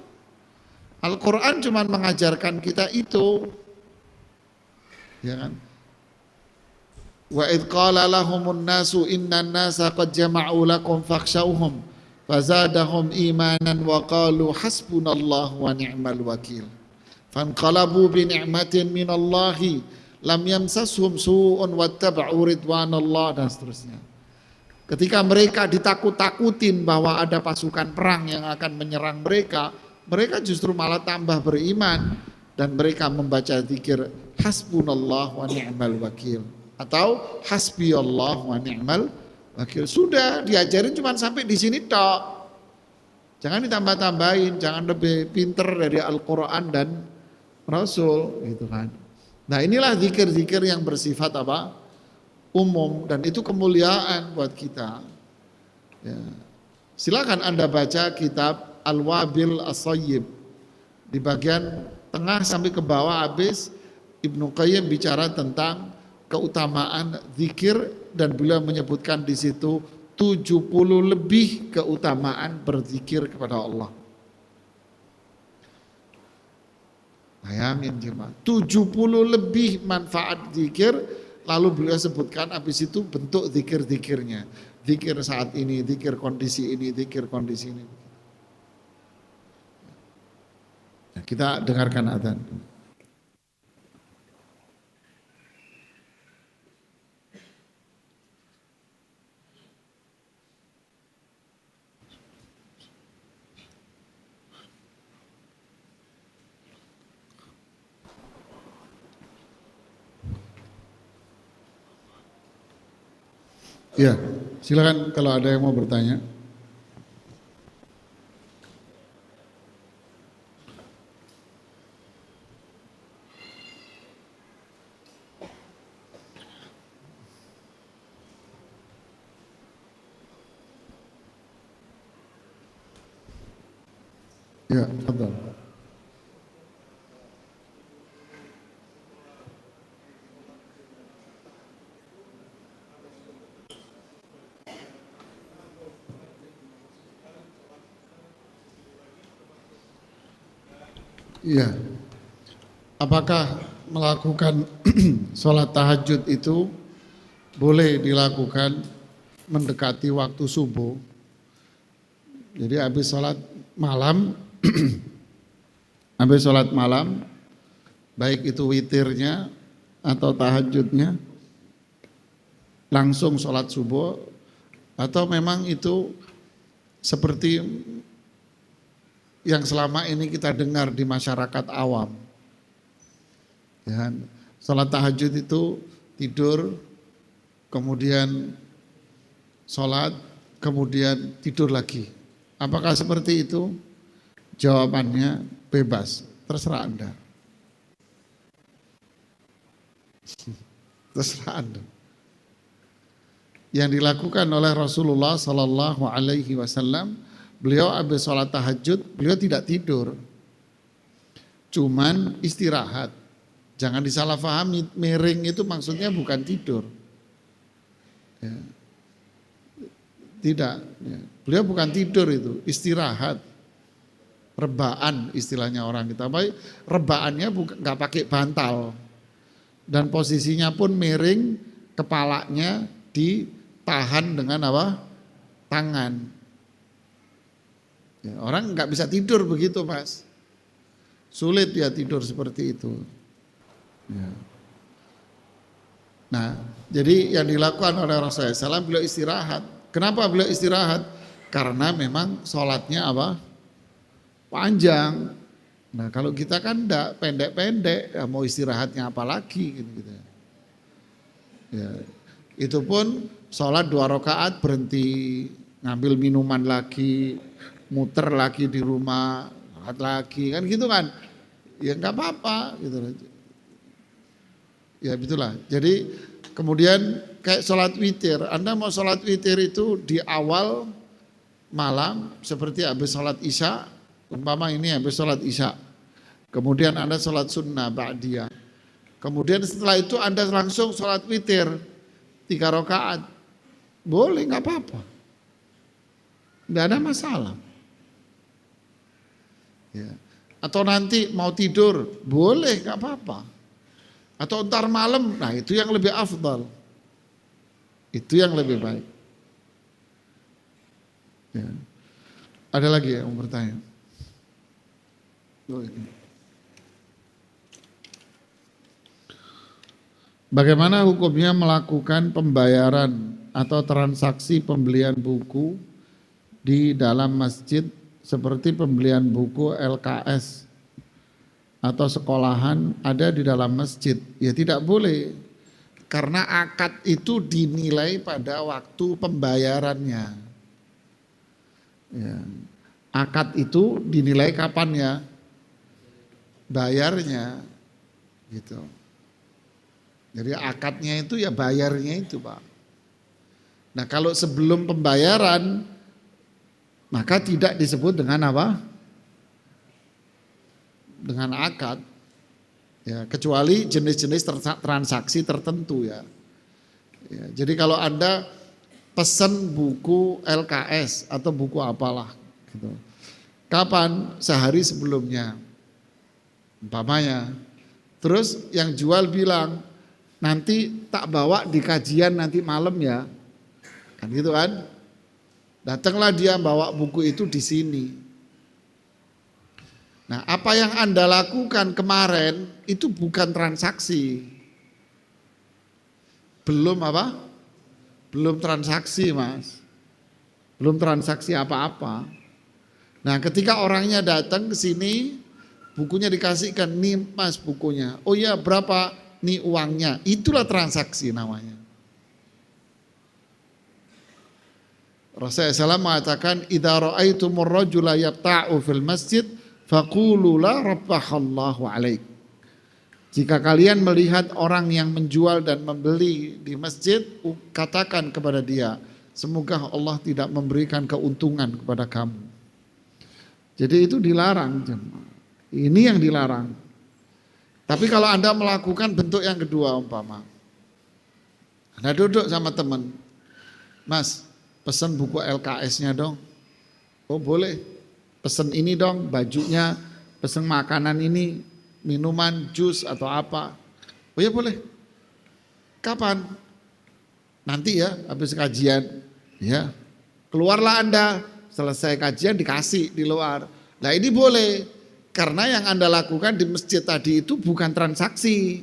Al-Quran cuma mengajarkan kita itu, ya kan? Wa idh qala lahumun nasu innan nasa qad jama'u lakum fakhshawhum fazadahum imanan wa qalu hasbunallahu wa ni'mal wakil fanqalabu bi ni'matin minallahi lam yamsashum su'un wattaba'u ridwanallah, dan seterusnya. Ketika mereka ditakut-takutin bahwa ada pasukan perang yang akan menyerang mereka, mereka justru malah tambah beriman dan mereka membaca zikir hasbunallah wa ni'mal wakil atau hasbiyallah wa ni'mal wakil. Sudah diajarin cuma sampai di sini tok. Jangan ditambah-tambahin, jangan lebih pinter dari Al-Qur'an dan Rasul gitu kan. Nah, inilah zikir-zikir yang bersifat apa? Umum, dan itu kemuliaan buat kita. Ya. Silakan Anda baca kitab Al-Wabil As-Sayyib. Di bagian tengah sampai ke bawah habis Ibnu Qayyim bicara tentang keutamaan zikir, dan beliau menyebutkan di situ 70 lebih keutamaan berzikir kepada Allah. Bayangin cuma 70 lebih manfaat zikir. Lalu beliau sebutkan habis itu bentuk zikir-zikirnya. Zikir saat ini, zikir kondisi ini, zikir kondisi ini. Nah, kita dengarkan adzan. Ya, silakan kalau ada yang mau bertanya. Ya, tafadhal. Iya. Apakah melakukan sholat tahajud itu boleh dilakukan mendekati waktu subuh? Jadi habis sholat malam, habis sholat malam, baik itu witirnya atau tahajudnya, langsung sholat subuh, atau memang itu seperti yang selama ini kita dengar di masyarakat awam. Ya, sholat tahajud itu tidur, kemudian sholat, kemudian tidur lagi. Apakah seperti itu? Jawabannya bebas, terserah Anda. Terserah Anda. Yang dilakukan oleh Rasulullah Sallallahu Alaihi Wasallam, beliau habis sholat tahajud, beliau tidak tidur, cuman istirahat. Jangan disalahpahami, miring itu maksudnya bukan tidur. Ya. Tidak, ya. Beliau bukan tidur itu, istirahat. rebaan istilahnya orang kita. Baik, rebaannya nggak pakai bantal dan posisinya pun miring, kepalanya ditahan dengan apa? Tangan. Ya, orang nggak bisa tidur begitu Mas. Sulit ya tidur seperti itu. Ya. Nah, jadi yang dilakukan oleh Rasulullah SAW, beliau istirahat. Kenapa beliau istirahat? Karena memang sholatnya apa? Panjang. Nah kalau kita kan enggak, pendek-pendek, ya mau istirahatnya apa lagi gitu. Ya, itu pun sholat 2 rakaat berhenti, ngambil minuman lagi, muter lagi di rumah, sholat lagi, kan gitu kan. Ya enggak apa-apa gitu. Ya begitulah. Jadi kemudian kayak sholat witir, Anda mau sholat witir itu di awal malam seperti habis sholat isya, umpama ini habis sholat isya, kemudian Anda sholat sunnah ba'diyah, kemudian setelah itu Anda langsung sholat witir 3 rakaat, boleh nggak apa-apa, nggak ada masalah. Ya. Atau nanti mau tidur, boleh nggak apa-apa. Atau ntar malam, nah itu yang lebih afdal, itu yang lebih baik. Ya. Ada lagi yang mau bertanya? Bagaimana hukumnya melakukan pembayaran atau transaksi pembelian buku di dalam masjid seperti pembelian buku LKS atau sekolahan ada di dalam masjid? Ya tidak boleh, karena akad itu dinilai pada waktu pembayarannya. Ya. Akad itu dinilai kapan ya? Bayarnya gitu. Jadi akadnya itu ya bayarnya itu Pak. Nah kalau sebelum pembayaran maka tidak disebut dengan apa? Dengan akad. Ya, kecuali jenis-jenis transaksi tertentu ya. Ya. Jadi kalau Anda pesan buku LKS atau buku apalah gitu. Kapan? Sehari sebelumnya. Umpamanya. Terus yang jual bilang, nanti tak bawa di kajian nanti malam ya. Kan gitu kan? Datanglah dia bawa buku itu di sini. Nah, apa yang Anda lakukan kemarin itu bukan transaksi. Belum apa? Belum transaksi Mas, belum transaksi apa-apa. Nah ketika orangnya datang ke sini, bukunya dikasihkan, nih Mas bukunya, oh ya berapa nih uangnya, itulah transaksi namanya. Rasulullah SAW mengatakan, idza ra'aitumur rajula yabta'u fil masjid faqulu la rabbahallahu alaik. Jika kalian melihat orang yang menjual dan membeli di masjid, katakan kepada dia, semoga Allah tidak memberikan keuntungan kepada kamu. Jadi itu dilarang. Ini yang dilarang. Tapi kalau Anda melakukan bentuk yang kedua umpama, Anda duduk sama teman, Mas, pesan buku LKS-nya dong. Oh boleh, pesan ini dong, bajunya, pesan makanan ini, minuman, jus atau apa. Oh ya boleh. Kapan? Nanti ya habis kajian. Ya. Keluarlah Anda, selesai kajian dikasih di luar. Nah ini boleh, karena yang Anda lakukan di masjid tadi itu bukan transaksi.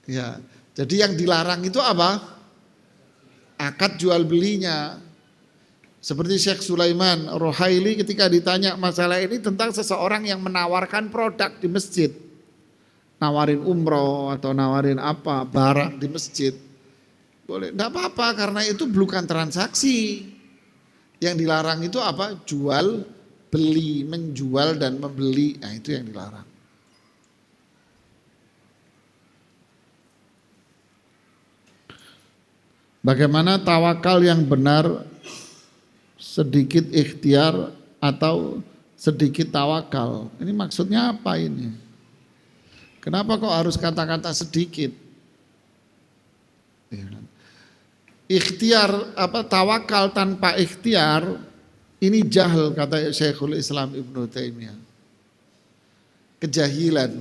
Ya. Jadi yang dilarang itu apa? Akad jual belinya. Seperti Syekh Sulaiman Rohaili ketika ditanya masalah ini tentang seseorang yang menawarkan produk di masjid. Nawarin umroh atau nawarin apa, barang di masjid. Boleh, enggak apa-apa karena itu bukan transaksi. Yang dilarang itu apa? Jual, beli, menjual dan membeli. Nah itu yang dilarang. Bagaimana tawakal yang benar? Sedikit ikhtiar atau sedikit tawakal. Ini maksudnya apa ini? Kenapa kok harus kata-kata sedikit? Ikhtiar apa tawakal tanpa ikhtiar Ini jahil kata Syekhul Islam Ibnu Taimiyah. Kejahilan.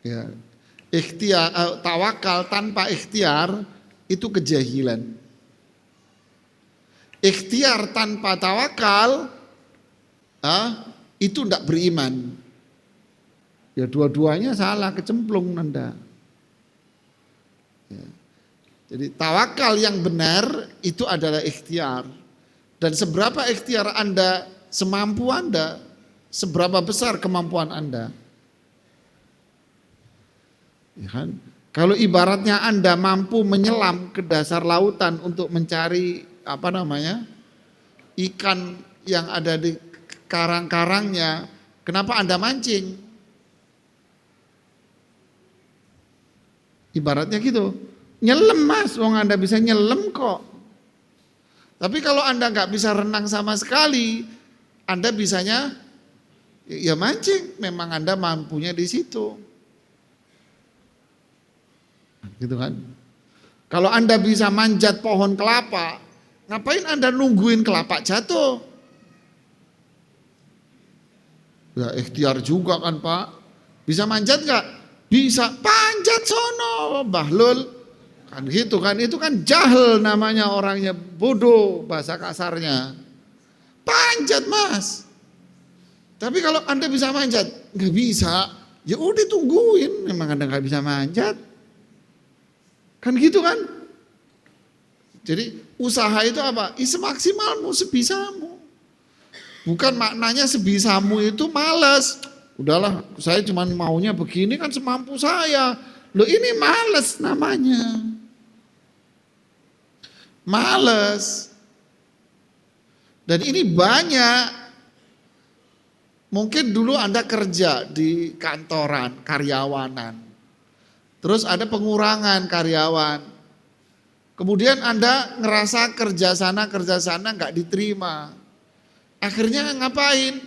Ya. Tawakal tanpa ikhtiar itu kejahilan. Ikhtiar tanpa tawakal itu tidak beriman. Ya dua-duanya salah, kecemplung Anda. Ya. Jadi tawakal yang benar itu adalah ikhtiar. Dan seberapa ikhtiar Anda, semampu Anda, seberapa besar kemampuan Anda. Ya kan? Kalau ibaratnya Anda mampu menyelam ke dasar lautan untuk mencari ikan yang ada di karang-karangnya, kenapa Anda mancing? Ibaratnya gitu, nyelam Mas, wong Anda bisa nyelam kok. Tapi kalau Anda nggak bisa renang sama sekali, Anda bisanya ya mancing, memang Anda mampunya di situ. Gitu kan. Kalau Anda bisa manjat pohon kelapa, ngapain Anda nungguin kelapa jatuh? Ya ikhtiar juga kan Pak. Bisa manjat gak? Bisa, panjat sono Bahlul. Kan gitu kan, itu kan jahil namanya, orangnya bodoh bahasa kasarnya. Panjat Mas. Tapi kalau Anda bisa manjat, gak bisa, ya udah tungguin, memang Anda gak bisa manjat. Kan gitu kan? Jadi usaha itu apa? Semaksimalmu, sebisamu. Bukan maknanya sebisamu itu malas. Udahlah, saya cuma maunya begini kan semampu saya. Loh ini malas namanya. Malas. Dan ini banyak. Mungkin dulu Anda kerja di kantoran, karyawanan. Terus ada pengurangan karyawan. Kemudian Anda ngerasa kerja sana nggak diterima. Akhirnya ngapain?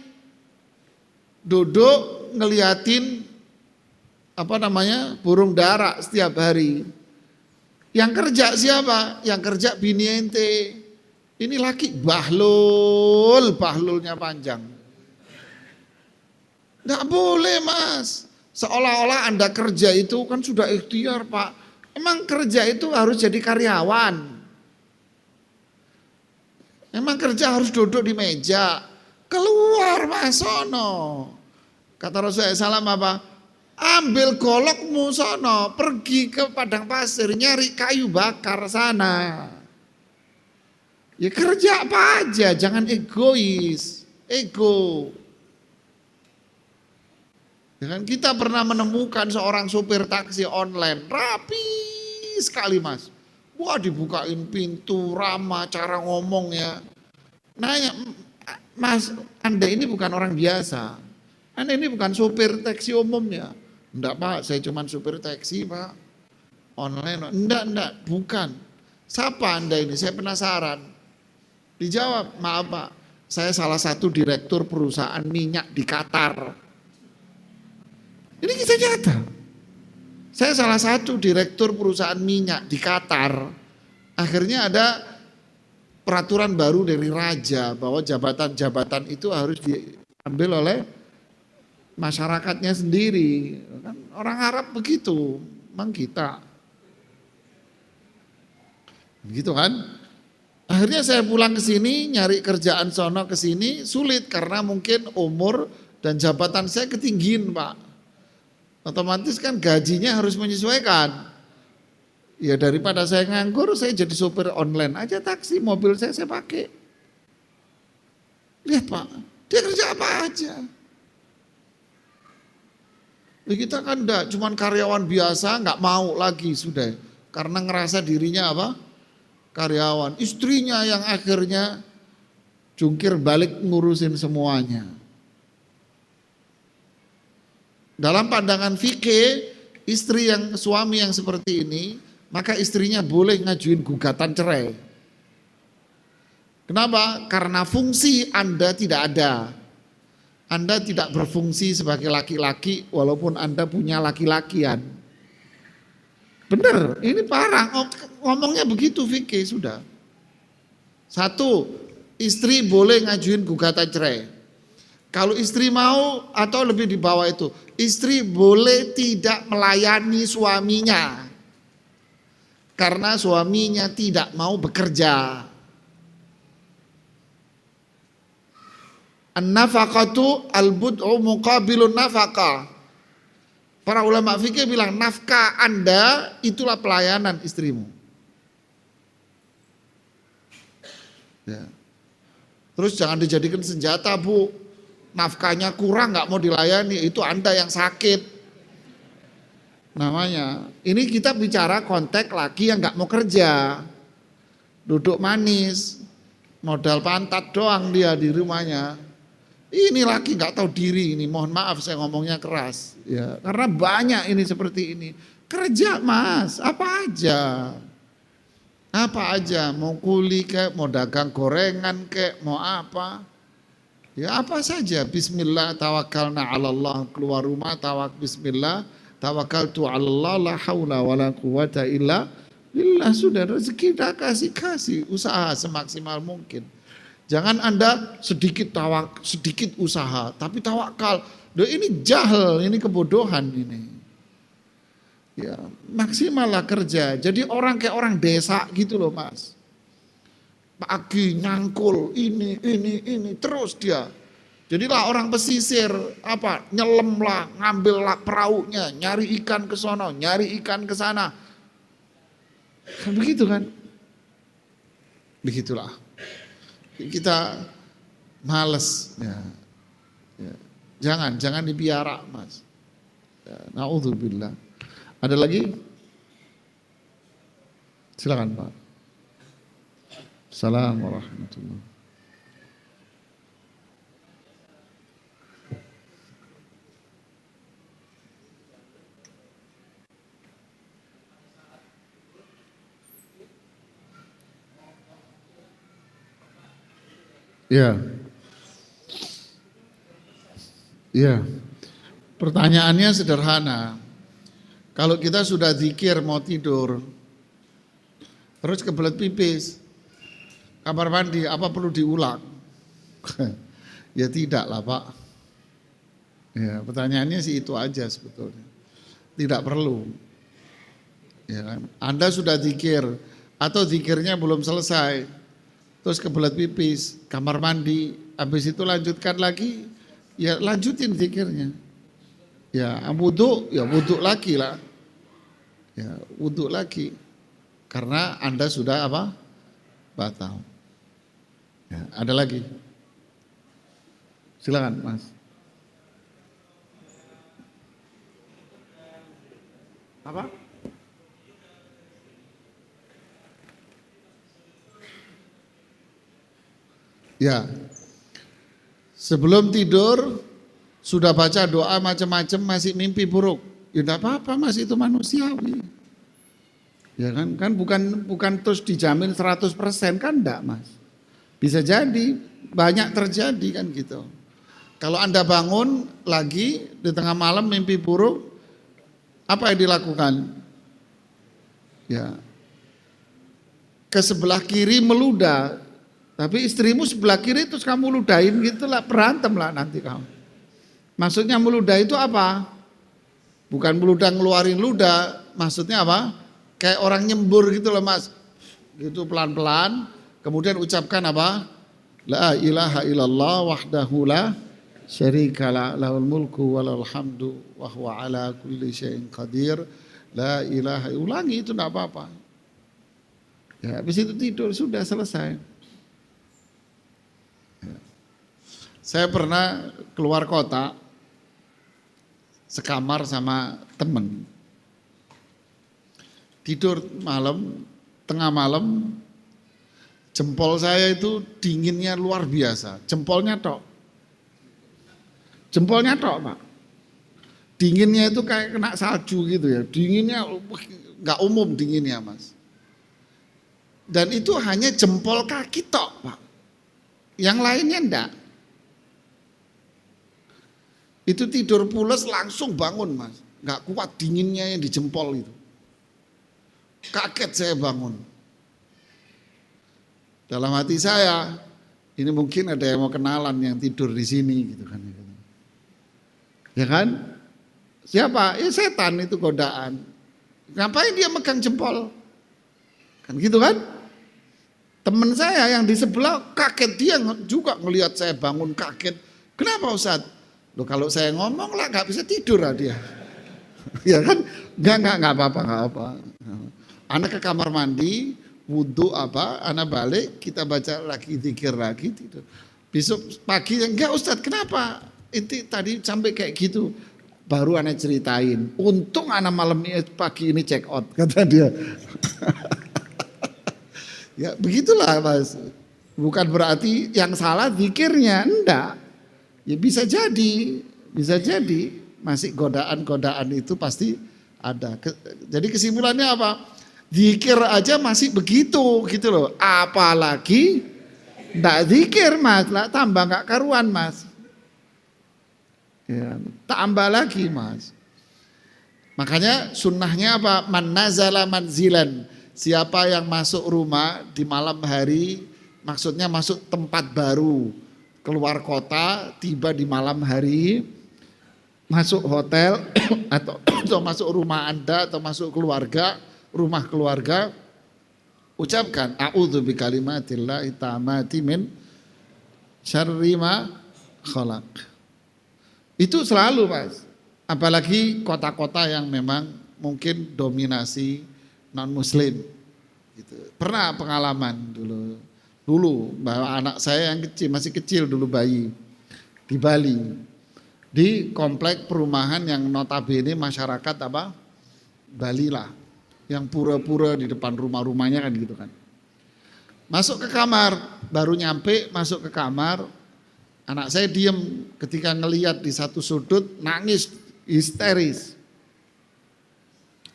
Duduk ngeliatin burung dara setiap hari. Yang kerja siapa? Yang kerja bini ente. Ini laki bahlulnya panjang. Nggak boleh Mas. Seolah-olah Anda kerja itu kan sudah ikhtiar Pak. Emang kerja itu harus jadi karyawan. Emang kerja harus duduk di meja. Keluar Mas sono. Kata Rasulullah SAW apa? Ambil golokmu sono. Pergi ke padang pasir nyari kayu bakar sana. Ya kerja apa aja, jangan egois. Ego. Ya kan, kita pernah menemukan seorang supir taksi online, rapi sekali Mas. Wah dibukain pintu, ramah cara ngomongnya. Nanya, Mas Anda ini bukan orang biasa, Anda ini bukan supir taksi umumnya. Enggak Pak, saya cuma supir taksi Pak, online. Enggak, bukan. Siapa Anda ini, saya penasaran. Dijawab, maaf Pak, saya salah satu direktur perusahaan minyak di Qatar. Ini kisah nyata. Saya salah satu direktur perusahaan minyak di Qatar. Akhirnya ada peraturan baru dari raja bahwa jabatan-jabatan itu harus diambil oleh masyarakatnya sendiri. Orang Arab begitu, memang kita. Begitu kan? Akhirnya saya pulang ke sini, nyari kerjaan sono ke sini sulit karena mungkin umur dan jabatan saya ketinggian Pak. Otomatis kan gajinya harus menyesuaikan. Ya daripada saya nganggur, saya jadi sopir online aja taksi, mobil saya pakai. Lihat Pak, dia kerja apa aja. Ya kita kan enggak, cuman karyawan biasa, nggak mau lagi sudah. Karena ngerasa dirinya apa? Karyawan. Istrinya yang akhirnya jungkir balik ngurusin semuanya. Dalam pandangan fikih, suami yang seperti ini, maka istrinya boleh ngajuin gugatan cerai. Kenapa? Karena fungsi Anda tidak ada. Anda tidak berfungsi sebagai laki-laki walaupun Anda punya laki-lakian. Benar, ini parah, ngomongnya begitu fikih sudah. Satu, istri boleh ngajuin gugatan cerai. Kalau istri mau atau lebih di bawah itu, istri boleh tidak melayani suaminya karena suaminya tidak mau bekerja. An-nafaqatu al-bud'u muqabilun nafaqah. Para ulama fikih bilang nafkah Anda itulah pelayanan istrimu. Ya. Terus jangan dijadikan senjata, Bu. Nafkahnya kurang nggak mau dilayani, itu Anda yang sakit. Namanya. Ini kita bicara konteks laki yang nggak mau kerja. Duduk manis, modal pantat doang dia di rumahnya. Ini laki nggak tahu diri ini, mohon maaf saya ngomongnya keras, ya karena banyak ini seperti ini. Kerja Mas, apa aja, mau kuli kek, mau dagang gorengan kek, mau apa, ya apa saja. Bismillah tawakkalna 'alallah, keluar rumah Bismillah tawakkaltu 'alallah la haula wala quwata illa billah. Sudah rezeki dah kasih usaha semaksimal mungkin. Jangan Anda sedikit usaha, tapi tawakal. Ini jahil, ini kebodohan ini. Ya, maksimallah kerja. Jadi orang kayak orang desa gitu loh Mas. Pagi nyangkul ini terus dia. Jadilah orang pesisir, nyelam lah, ngambil lah perahunya, nyari ikan ke sono, nyari ikan ke sana. Kan begitu kan? Begitulah. Kita males, ya. Jangan dipiara Mas. Ya, naudzubillah. Ada lagi? Silakan Pak. Assalamualaikum warahmatullahi. Ya. Ya. Pertanyaannya sederhana. Kalau kita sudah zikir mau tidur, terus kebelet pipis, kamar mandi, apa perlu diulang? Ya tidak lah Pak. Ya, pertanyaannya sih itu aja sebetulnya. Tidak perlu. Ya kan? Anda sudah zikir atau zikirnya belum selesai, terus kebelet pipis, kamar mandi, habis itu lanjutkan lagi, ya lanjutin zikirnya. Ya wudhu, ya wudhu lagi lah. Ya wudhu lagi. Karena Anda sudah batal. Ya, ada lagi. Silakan Mas. Apa? Ya, sebelum tidur sudah baca doa macam-macam masih mimpi buruk, ya enggak apa-apa Mas, itu manusiawi. Ya kan bukan terus dijamin 100% kan enggak Mas. Bisa jadi, banyak terjadi kan gitu. Kalau Anda bangun lagi di tengah malam mimpi buruk, apa yang dilakukan? Ya, ke sebelah kiri meludah. Tapi istrimu sebelah kiri terus kamu ludahin gitulah, berantem lah nanti kamu. Maksudnya meludah itu apa? Bukan meludah ngeluarin ludah, maksudnya apa? Kayak orang nyembur gitu loh Mas. Gitu pelan-pelan, kemudian ucapkan apa? La ilaha illallah wahdahu la syarikalah, lahul mulku walahul hamdu wa huwa ala kulli syai'in qadir. La ilaha, ulangi itu enggak apa-apa. Ya, habis itu tidur sudah selesai. Saya pernah keluar kota, sekamar sama temen. Tidur malam, tengah malam, jempol saya itu dinginnya luar biasa. Jempolnya tok Pak. Dinginnya itu kayak kena salju gitu ya. Dinginnya nggak umum dinginnya Mas. Dan itu hanya jempol kaki tok Pak. Yang lainnya enggak. Itu tidur pules langsung bangun Mas. Gak kuat dinginnya yang di jempol itu. Kaget saya bangun. Dalam hati saya, Ini mungkin ada yang mau kenalan yang tidur di sini gitu kan. Ya kan? Siapa? Ya setan itu godaan. Ngapain dia megang jempol? Kan gitu kan? Temen saya yang di sebelah kaget, dia juga ngelihat saya bangun kaget. Kenapa Ustaz? Loh kalau saya ngomong lah gak bisa tidur lah dia. Ya kan? Enggak apa-apa. Anak ke kamar mandi, wudhu anak balik, kita baca lagi, zikir lagi, tidur. Besok pagi, enggak Ustaz, kenapa? Inti tadi sampai kayak gitu. Baru anak ceritain, untung anak malam ini pagi ini check out, kata dia. Ya begitulah Mas. Bukan berarti yang salah zikirnya, enggak. Ya bisa jadi masih godaan-godaan itu pasti ada. Jadi kesimpulannya apa? Zikir aja masih begitu gitu loh. Apalagi enggak zikir Mas, lah tambah enggak karuan Mas. Ya, tambah lagi Mas. Makanya sunnahnya apa? Man nazala manzilan. Siapa yang masuk rumah di malam hari, maksudnya masuk tempat baru, keluar kota, tiba di malam hari, masuk hotel atau masuk rumah Anda atau masuk keluarga, rumah keluarga, ucapkan a'udzu bikalimatillahi tammati min syarri ma khalaq. Itu selalu Mas, apalagi kota-kota yang memang mungkin dominasi non-muslim. Gitu. Pernah pengalaman dulu bahwa anak saya yang kecil, masih kecil dulu bayi, di Bali, di komplek perumahan yang notabene masyarakat apa? Bali lah, yang pura-pura di depan rumah-rumahnya kan gitu kan. Masuk ke kamar, baru nyampe masuk ke kamar, anak saya diem ketika ngelihat di satu sudut nangis histeris.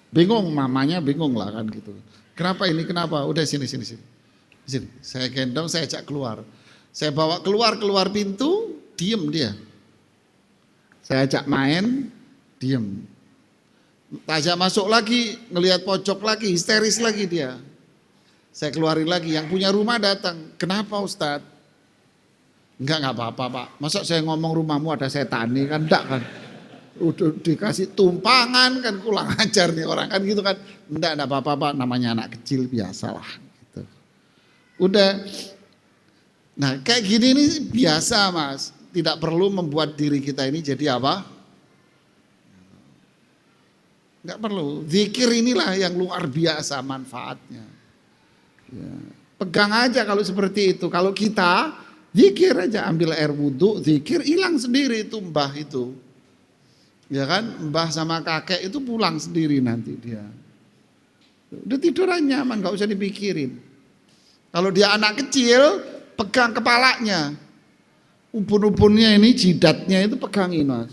Bingung, mamanya bingung lah kan gitu. Kenapa ini, kenapa? Udah sini. Saya gendong, saya ajak keluar. Saya bawa keluar pintu, diem dia. Saya ajak main, diem. Ajak masuk lagi, ngelihat pojok lagi, histeris lagi dia. Saya keluarin lagi, yang punya rumah datang. Kenapa Ustadz? Enggak apa-apa Pak. Masa saya ngomong rumahmu ada setan nih kan? Enggak kan? Udah dikasih tumpangan kan, kurang ajar nih orang kan gitu kan. Enggak apa-apa Pak, namanya anak kecil biasalah gitu. Udah. Nah kayak gini nih biasa Mas. Tidak perlu membuat diri kita ini jadi apa? Enggak perlu. Zikir inilah yang luar biasa manfaatnya. Ya. Pegang aja kalau seperti itu. Kalau kita zikir aja, ambil air wudhu, zikir, hilang sendiri itu mbah itu. Ya kan, mbah sama kakek itu pulang sendiri nanti dia. Udah tiduran nyaman, gak usah dipikirin. Kalau dia anak kecil, pegang kepalanya. Ubun-ubunnya ini, jidatnya itu pegangin Mas.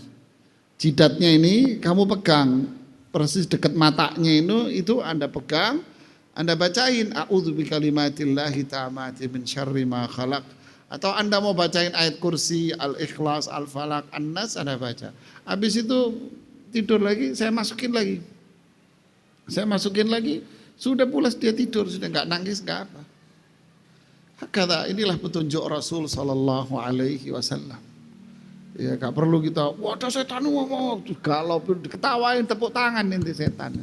Jidatnya ini kamu pegang, persis dekat matanya itu Anda pegang, Anda bacain, a'udzu bikalimatillahi tammati min syarri ma khalaq. Atau Anda mau bacain ayat kursi, al-ikhlas, al-falak, an-nas, Anda baca. Habis itu tidur lagi, saya masukin lagi. Sudah pulas dia tidur, sudah enggak nangis, enggak apa. Hakata, inilah petunjuk Rasul sallallahu alaihi wasallam. Ya, enggak perlu kita, waduh setan ngomong, galau, diketawain, tepuk tangan nanti setan.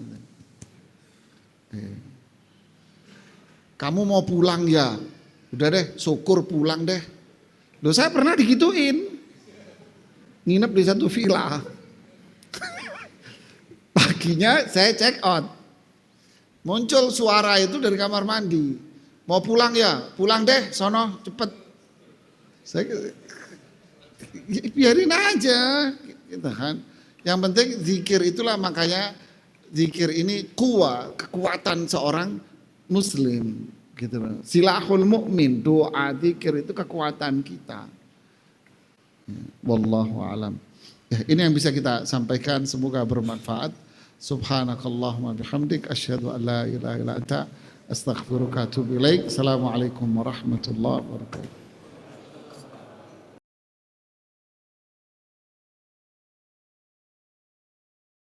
Kamu mau pulang ya? Udah deh, syukur pulang deh. Loh saya pernah digituin. Nginep di satu villa. Paginya saya check out. Muncul suara itu dari kamar mandi. Mau pulang ya? Pulang deh, sono cepet. Saya biarin aja. Gitu kan. Yang penting zikir itulah, makanya zikir ini kekuatan seorang muslim. Gitu. Silahul mukmin, doa zikir itu kekuatan kita. Wallahu alam. Ya, ini yang bisa kita sampaikan, semoga bermanfaat. Subhanakallahumma bihamdik asyhadu an la ilaha illa anta astaghfiruka wa atubu ilaik. Assalamualaikum warahmatullahi wabarakatuh.